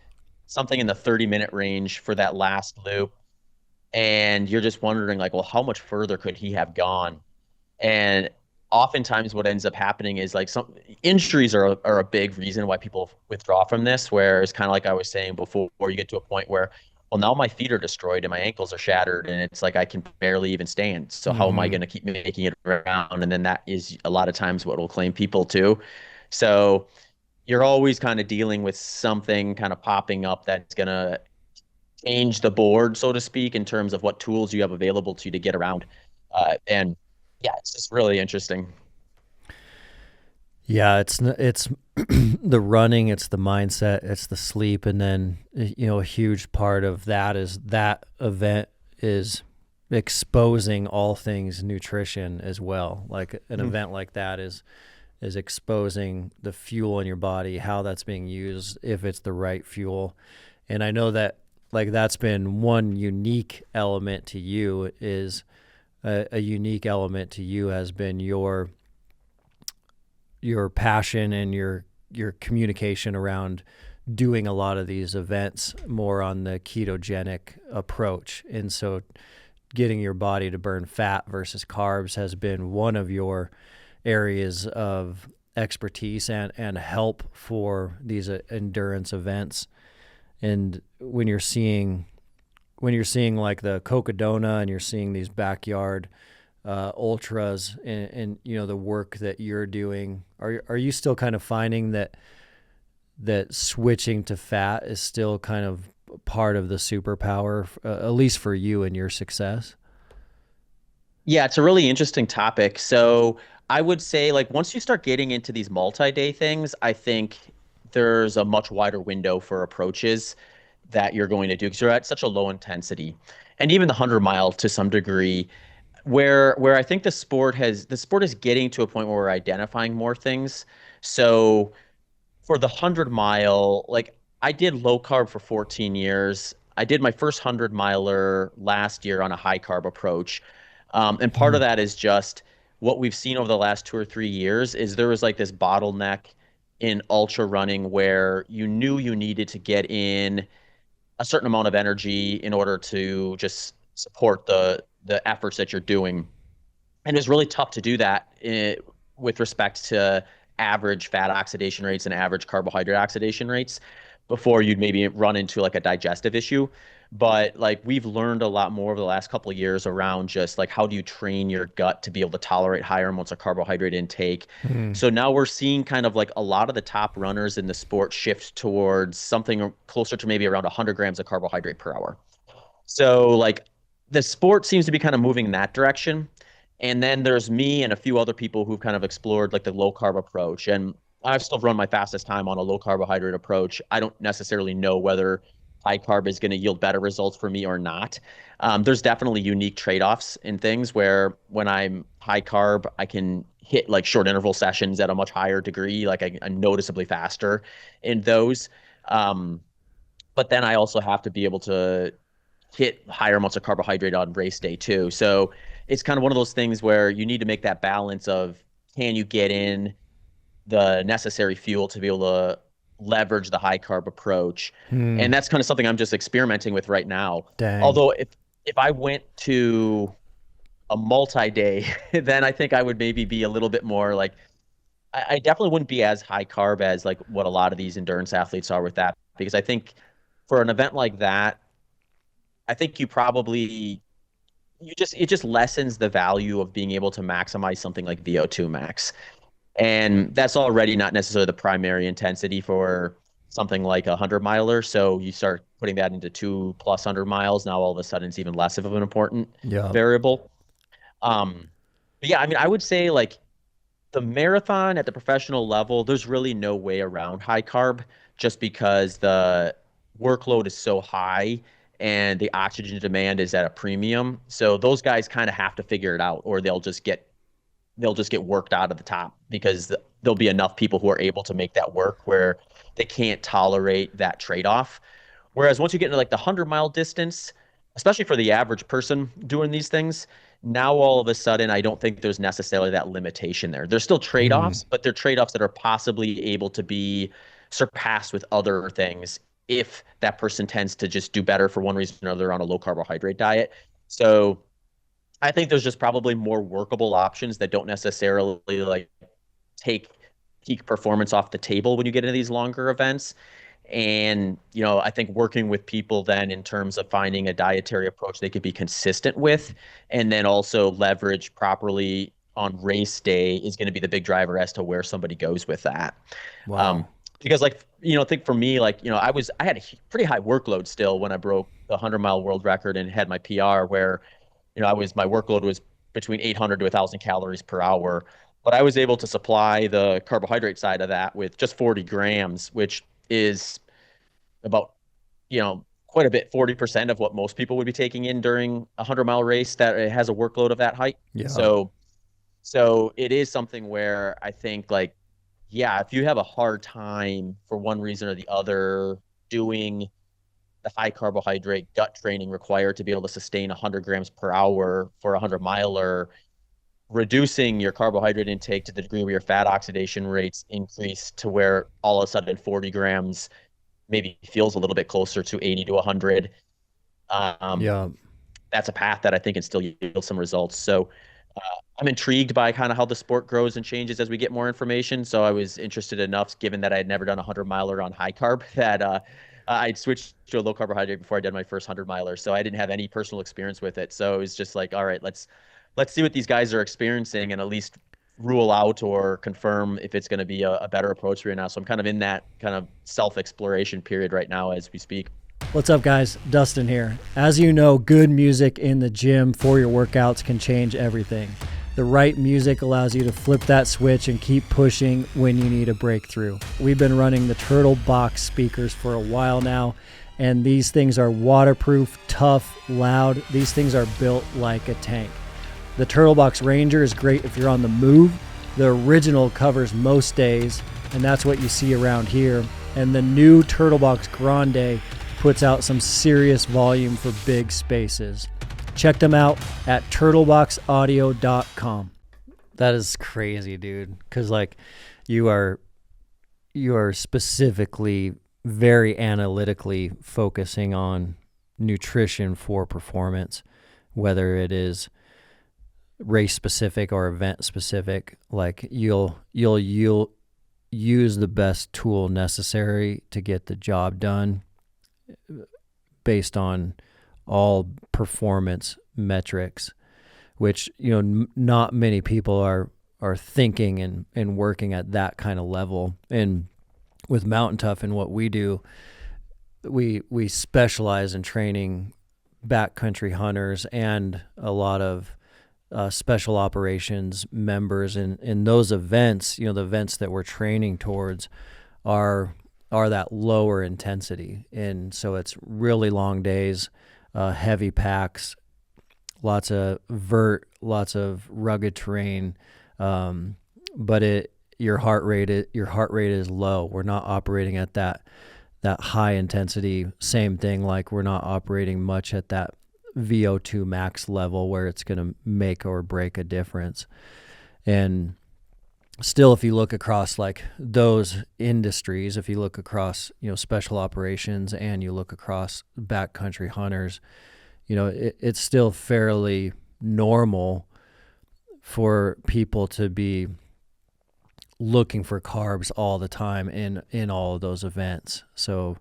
something in the 30-minute range for that last loop. And you're just wondering, like, well, how much further could he have gone? And oftentimes what ends up happening is like some injuries are a big reason why people withdraw from this, where it's kind of like I was saying before, you get to a point where, well, now my feet are destroyed and my ankles are shattered and it's like I can barely even stand. So how am I going to keep making it around? And then that is a lot of times what will claim people too. So you're always kind of dealing with something kind of popping up that's going to change the board, so to speak, in terms of what tools you have available to you to get around. And yeah, it's just really interesting. Yeah, it's the running, it's the mindset, it's the sleep, and then a huge part of that is that event is exposing all things nutrition as well. Like an event like that is exposing the fuel in your body, how that's being used, if it's the right fuel. And I know that like that's been one unique element to you is a unique element to you has been your passion and your communication around doing a lot of these events more on the ketogenic approach. And so getting your body to burn fat versus carbs has been one of your areas of expertise and help for these endurance events. And when you're seeing like the Cocodona and you're seeing these backyard ultras and the work that you're doing, are you still kind of finding that switching to fat is still kind of part of the superpower, at least for you and your success? Yeah, it's a really interesting topic. So I would say like once you start getting into these multi-day things, I think there's a much wider window for approaches that you're going to do because you're at such a low intensity. And even the 100 mile to some degree, where I think the sport is getting to a point where we're identifying more things. So for the 100 mile, like I did low carb for 14 years. I did my first 100 miler last year on a high carb approach. And part of that is just what we've seen over the last 2 or 3 years is there was like this bottleneck in ultra running where you knew you needed to get in a certain amount of energy in order to just support the efforts that you're doing. And it's really tough to do that with respect to average fat oxidation rates and average carbohydrate oxidation rates before you'd maybe run into like a digestive issue. But like we've learned a lot more over the last couple of years around just like how do you train your gut to be able to tolerate higher amounts of carbohydrate intake. So now we're seeing kind of like a lot of the top runners in the sport shift towards something closer to maybe around 100 grams of carbohydrate per hour. So like the sport seems to be kind of moving in that direction. And then there's me and a few other people who've kind of explored like the low carb approach. And I've still run my fastest time on a low carbohydrate approach. I don't necessarily know whether high carb is going to yield better results for me or not. There's definitely unique trade-offs in things where when I'm high carb, I can hit like short interval sessions at a much higher degree, like I'm noticeably faster in those. But then I also have to be able to hit higher amounts of carbohydrate on race day too. So it's kind of one of those things where you need to make that balance of can you get in the necessary fuel to be able to leverage the high carb approach. And that's kind of something I'm just experimenting with right now. Dang. Although if I went to a multi-day, then I think I would maybe be a little bit more like, I definitely wouldn't be as high carb as like what a lot of these endurance athletes are with that. Because I think for an event like that, I think it just lessens the value of being able to maximize something like VO2 max. And that's already not necessarily the primary intensity for something like a 100 miler. So you start putting that into 2+100 miles. Now all of a sudden it's even less of an important Yeah. variable. But yeah, I mean, I would say like the marathon at the professional level, there's really no way around high carb just because the workload is so high and the oxygen demand is at a premium. So those guys kind of have to figure it out, or they'll just get worked out of the top because there'll be enough people who are able to make that work where they can't tolerate that trade-off. Whereas once you get into like the 100-mile distance, especially for the average person doing these things, now all of a sudden, I don't think there's necessarily that limitation there. There's still Mm. trade-offs, but they're trade-offs that are possibly able to be surpassed with other things if that person tends to just do better for one reason or another on a low carbohydrate diet. So I think there's just probably more workable options that don't necessarily like take peak performance off the table when you get into these longer events. And, I think working with people then in terms of finding a dietary approach they could be consistent with, and then also leverage properly on race day is going to be the big driver as to where somebody goes with that. Wow. Um, because like, I think for me, like, I had a pretty high workload still when I broke the 100-mile world record and had my PR where, my workload was between 800 to 1,000 calories per hour. But I was able to supply the carbohydrate side of that with just 40 grams, which is about, quite a bit, 40% of what most people would be taking in during a 100-mile race that it has a workload of that height. Yeah. So it is something where I think like, yeah, if you have a hard time for one reason or the other doing the high carbohydrate gut training required to be able to sustain 100 grams per hour for a 100-miler, reducing your carbohydrate intake to the degree where your fat oxidation rates increase to where all of a sudden 40 grams maybe feels a little bit closer to 80 to 100. Yeah. That's a path that I think can still yield some results. So I'm intrigued by kind of how the sport grows and changes as we get more information. So I was interested enough, given that I had never done a 100-miler on high carb, that I'd switched to a low carbohydrate before I did my first 100-miler. So I didn't have any personal experience with it. So it was just like, all right, let's see what these guys are experiencing and at least rule out or confirm if it's going to be a better approach right now. So I'm kind of in that kind of self-exploration period right now as we speak. What's up, guys? Dustin here. As you know, good music in the gym for your workouts can change everything. The right music allows you to flip that switch and keep pushing when you need a breakthrough. We've been running the Turtle Box speakers for a while now, and these things are waterproof, tough, loud. These things are built like a tank. The Turtle Box Ranger is great if you're on the move. The original covers most days, and that's what you see around here. And the new Turtle Box Grande puts out some serious volume for big spaces. Check them out at turtleboxaudio.com. That is crazy, dude. Because like you are specifically very analytically focusing on nutrition for performance, whether it is race specific or event specific. Like you'll use the best tool necessary to get the job done based on all performance metrics, which not many people are thinking and working at that kind of level. And with Mountain Tough and what we do, we specialize in training backcountry hunters and a lot of special operations members. And in those events, the events that we're training towards are that lower intensity. And so it's really long days, heavy packs, lots of vert, lots of rugged terrain. But your heart rate is low. We're not operating at that high intensity. Same thing, like we're not operating much at that VO2 max level where it's going to make or break a difference. And still, if you look across like those industries, if you look across, special operations and you look across backcountry hunters, it's still fairly normal for people to be looking for carbs all the time in all of those events. So,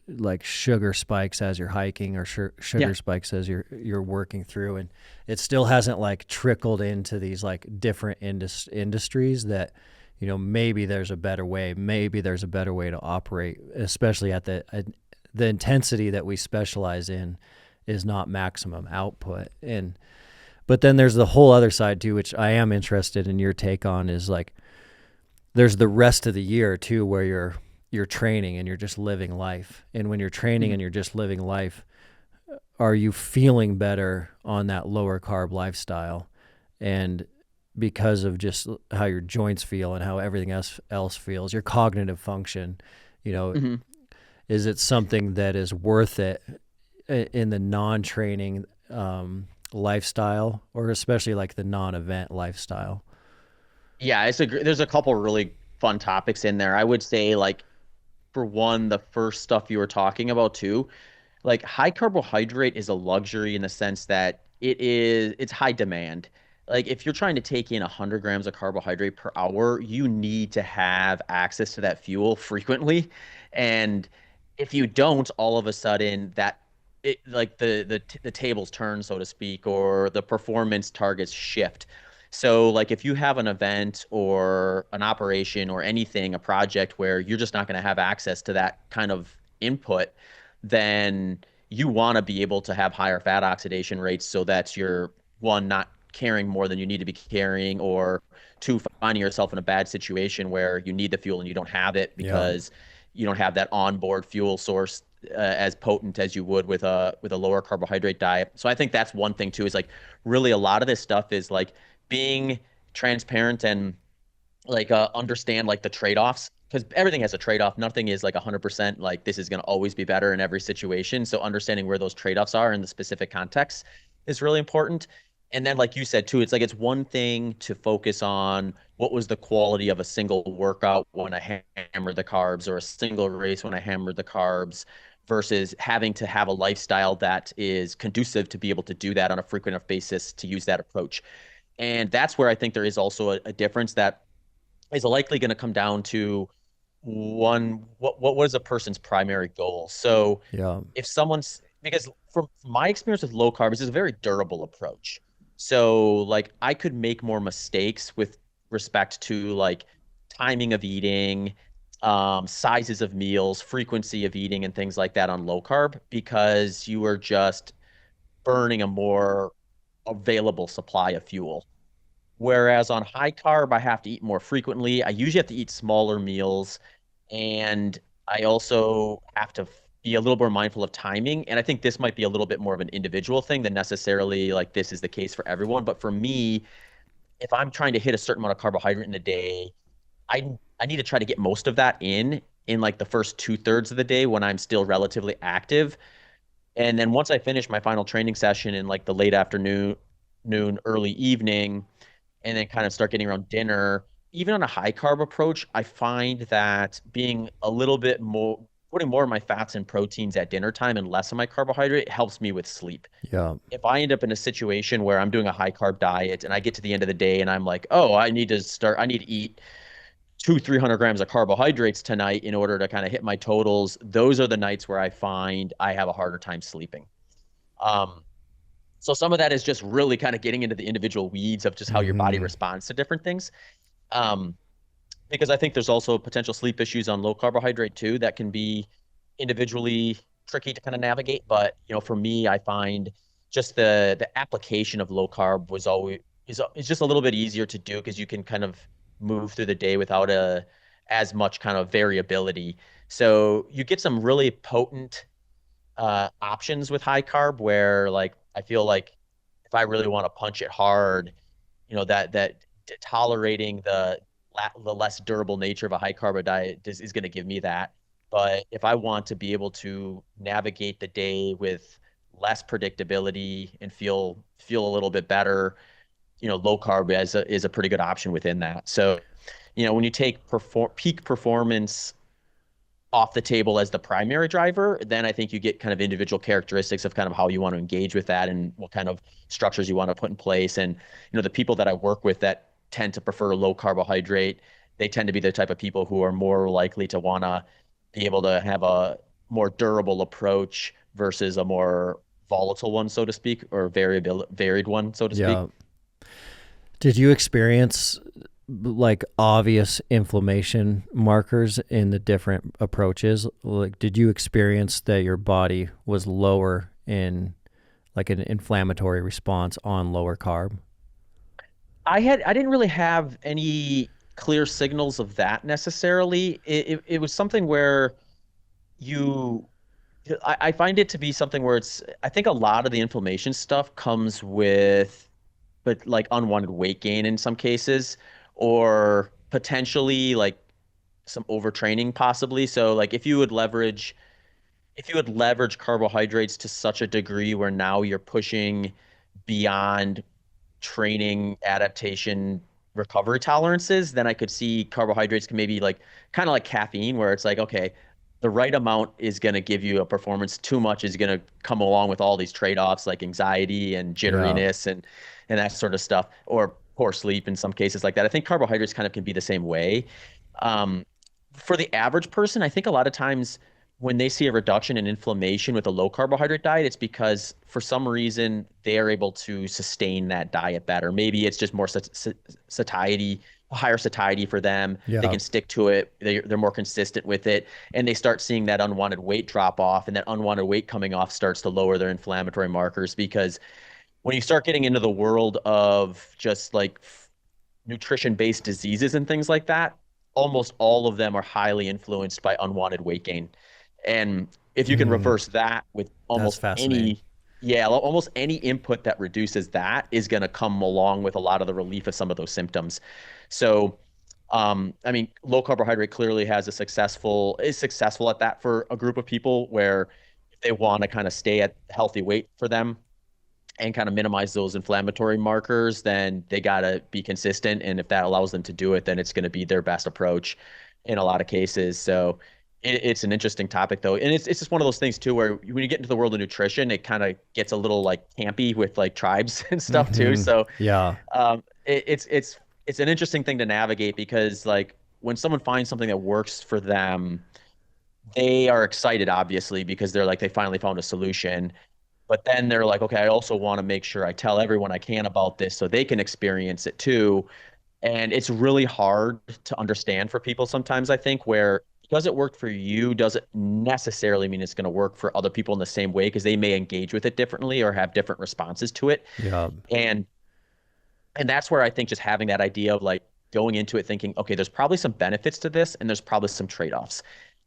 like sugar spikes as you're hiking or sugar spikes as you're working through, and it still hasn't like trickled into these like different industries that, you know, maybe there's a better way to operate, especially at the intensity that we specialize in is not maximum output. But then there's the whole other side too, which I am interested in your take on, is like there's the rest of the year too, where you're training and you're just living life. And when you're training and you're just living life, are you feeling better on that lower carb lifestyle? And because of just how your joints feel and how everything else feels, your cognitive function, you know, is it something that is worth it in the non-training lifestyle, or especially like the non-event lifestyle? Yeah, there's a couple really fun topics in there. I would say, like, for one, the first stuff you were talking about too, like high carbohydrate is a luxury in the sense that it's high demand. Like if you're trying to take in 100 grams of carbohydrate per hour, you need to have access to that fuel frequently. And if you don't, all of a sudden the tables turn, so to speak, or the performance targets shift. So like if you have an event or an operation or anything, a project where you're just not going to have access to that kind of input, then you want to be able to have higher fat oxidation rates so that you're, one, not carrying more than you need to be carrying, or two, finding yourself in a bad situation where you need the fuel and you don't have it because you don't have that onboard fuel source as potent as you would with a lower carbohydrate diet. So I think that's one thing too, is like really a lot of this stuff is like being transparent and like understand like the trade-offs, because everything has a trade-off. Nothing is like 100% like this is going to always be better in every situation. So understanding where those trade-offs are in the specific context is really important. And then like you said too, it's like it's one thing to focus on what was the quality of a single workout when I hammered the carbs, or a single race when I hammered the carbs, versus having to have a lifestyle that is conducive to be able to do that on a frequent enough basis to use that approach. And that's where I think there is also a difference that is likely going to come down to one, what is a person's primary goal? So if someone's, because from my experience with low carbs, it's a very durable approach. So like I could make more mistakes with respect to like timing of eating, sizes of meals, frequency of eating, and things like that on low carb, because you are just burning a more available supply of fuel. Whereas on high carb, I have to eat more frequently. I usually have to eat smaller meals, and I also have to be a little more mindful of timing. And I think this might be a little bit more of an individual thing than necessarily like this is the case for everyone. But for me, if I'm trying to hit a certain amount of carbohydrate in a day, I need to try to get most of that in like the first 2/3 of the day when I'm still relatively active. And then once I finish my final training session in like the late afternoon, early evening, and then kind of start getting around dinner, even on a high carb approach, I find that being a little bit more, putting more of my fats and proteins at dinner time and less of my carbohydrate helps me with sleep. Yeah. If I end up in a situation where I'm doing a high carb diet and I get to the end of the day and I'm like, oh, I need to eat 300 grams of carbohydrates tonight in order to kind of hit my totals, those are the nights where I find I have a harder time sleeping. So some of that is just really kind of getting into the individual weeds of just how your body responds to different things. Because I think there's also potential sleep issues on low carbohydrate too that can be individually tricky to kind of navigate. But, you know, for me, I find just the application of low carb is just a little bit easier to do, because you can kind of move through the day without as much kind of variability. So you get some really potent options with high carb, where like I feel like if I really want to punch it hard, you know, that tolerating the less durable nature of a high carb diet is going to give me that. But if I want to be able to navigate the day with less predictability and feel a little bit better, you know, low carb is a pretty good option within that. So, you know, when you take peak performance off the table as the primary driver, then I think you get kind of individual characteristics of kind of how you want to engage with that and what kind of structures you want to put in place. And, you know, the people that I work with that tend to prefer low carbohydrate, they tend to be the type of people who are more likely to want to be able to have a more durable approach versus a more volatile one, so to speak, or varied one, so to speak. Yeah. Did you experience like obvious inflammation markers in the different approaches? Like, did you experience that your body was lower in like an inflammatory response on lower carb? I didn't really have any clear signals of that necessarily. It was something where you I find it to be something where I think a lot of the inflammation stuff comes with, but like unwanted weight gain in some cases, or potentially like some overtraining possibly. So like if you would leverage carbohydrates to such a degree where now you're pushing beyond training, adaptation, recovery tolerances, then I could see carbohydrates can maybe like kind of like caffeine, where it's like, okay, the right amount is going to give you a performance. Too much is going to come along with all these trade-offs like anxiety and Yeah. jitteriness and that sort of stuff, or poor sleep in some cases like that. I think carbohydrates kind of can be the same way. Um, for the average person, I think a lot of times when they see a reduction in inflammation with a low carbohydrate diet, it's because for some reason they are able to sustain that diet better. Maybe it's just more satiety, higher satiety for them. They Yeah. can stick to it. They're more consistent with it, and they start seeing that unwanted weight drop off, and that unwanted weight coming off starts to lower their inflammatory markers. Because when you start getting into the world of just like nutrition-based diseases and things like that, almost all of them are highly influenced by unwanted weight gain. And if you can Mm, reverse that with that's almost fascinating. any, yeah, almost any input that reduces that is going to come along with a lot of the relief of some of those symptoms. So, I mean, low carbohydrate clearly is successful at that for a group of people where if they want to kind of stay at healthy weight for them and kind of minimize those inflammatory markers, then they got to be consistent. And if that allows them to do it, then it's going to be their best approach in a lot of cases. So it's an interesting topic though. And it's just one of those things too, where when you get into the world of nutrition, it kind of gets a little like campy with like tribes and stuff too. Hmm. So Yeah. it's an interesting thing to navigate, because like when someone finds something that works for them, they are excited obviously because they're like, they finally found a solution. But then they're like, okay, I also want to make sure I tell everyone I can about this so they can experience it too. And it's really hard to understand for people sometimes, I think, where because it worked for you doesn't necessarily mean it's going to work for other people in the same way, because they may engage with it differently or have different responses to it. Yeah. And that's where I think just having that idea of like going into it thinking, okay, there's probably some benefits to this and there's probably some trade-offs.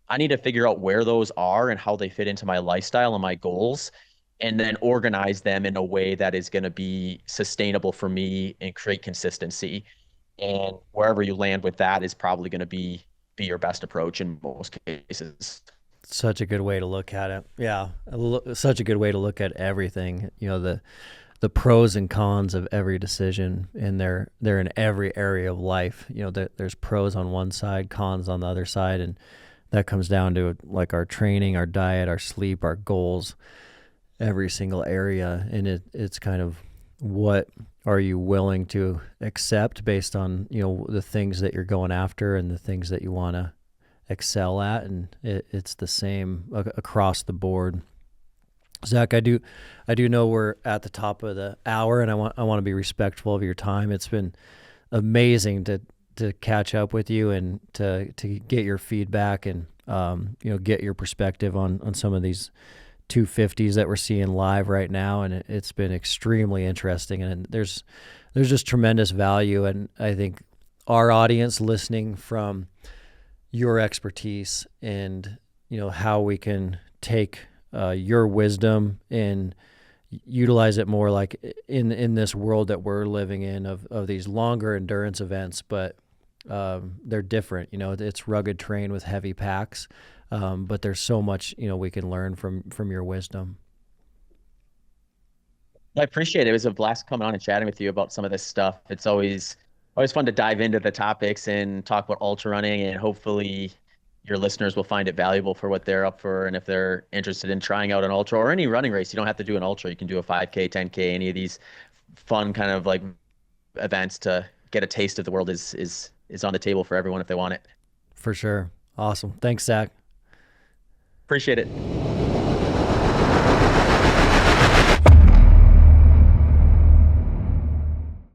I need to figure out where those are and how they fit into my lifestyle and my goals, and then organize them in a way that is going to be sustainable for me and create consistency. And wherever you land with that is probably going to be your best approach in most cases. Such a good way to look at it. Yeah. Such a good way to look at everything. You know, the pros and cons of every decision, and they're in every area of life. You know, there's pros on one side, cons on the other side, and that comes down to like our training, our diet, our sleep, our goals, every single area. And it's kind of what are you willing to accept based on, you know, the things that you're going after and the things that you want to excel at. And it's the same across the board. Zach, I do know we're at the top of the hour, and I want to be respectful of your time. It's been amazing to catch up with you and to get your feedback and you know, get your perspective on some of these 250s that we're seeing live right now, and it's been extremely interesting. And there's just tremendous value, and I think our audience listening from your expertise and, you know, how we can take your wisdom and utilize it more like in this world that we're living in of these longer endurance events, but they're different. You know, it's rugged terrain with heavy packs, but there's so much, you know, we can learn from your wisdom. I appreciate it. It was a blast coming on and chatting with you about some of this stuff. It's always fun to dive into the topics and talk about ultra running, and hopefully your listeners will find it valuable for what they're up for. And if they're interested in trying out an ultra or any running race, you don't have to do an ultra. You can do a 5K, 10K, any of these fun kind of like events to get a taste of the world is on the table for everyone if they want it. For sure. Awesome. Thanks, Zach. Appreciate it.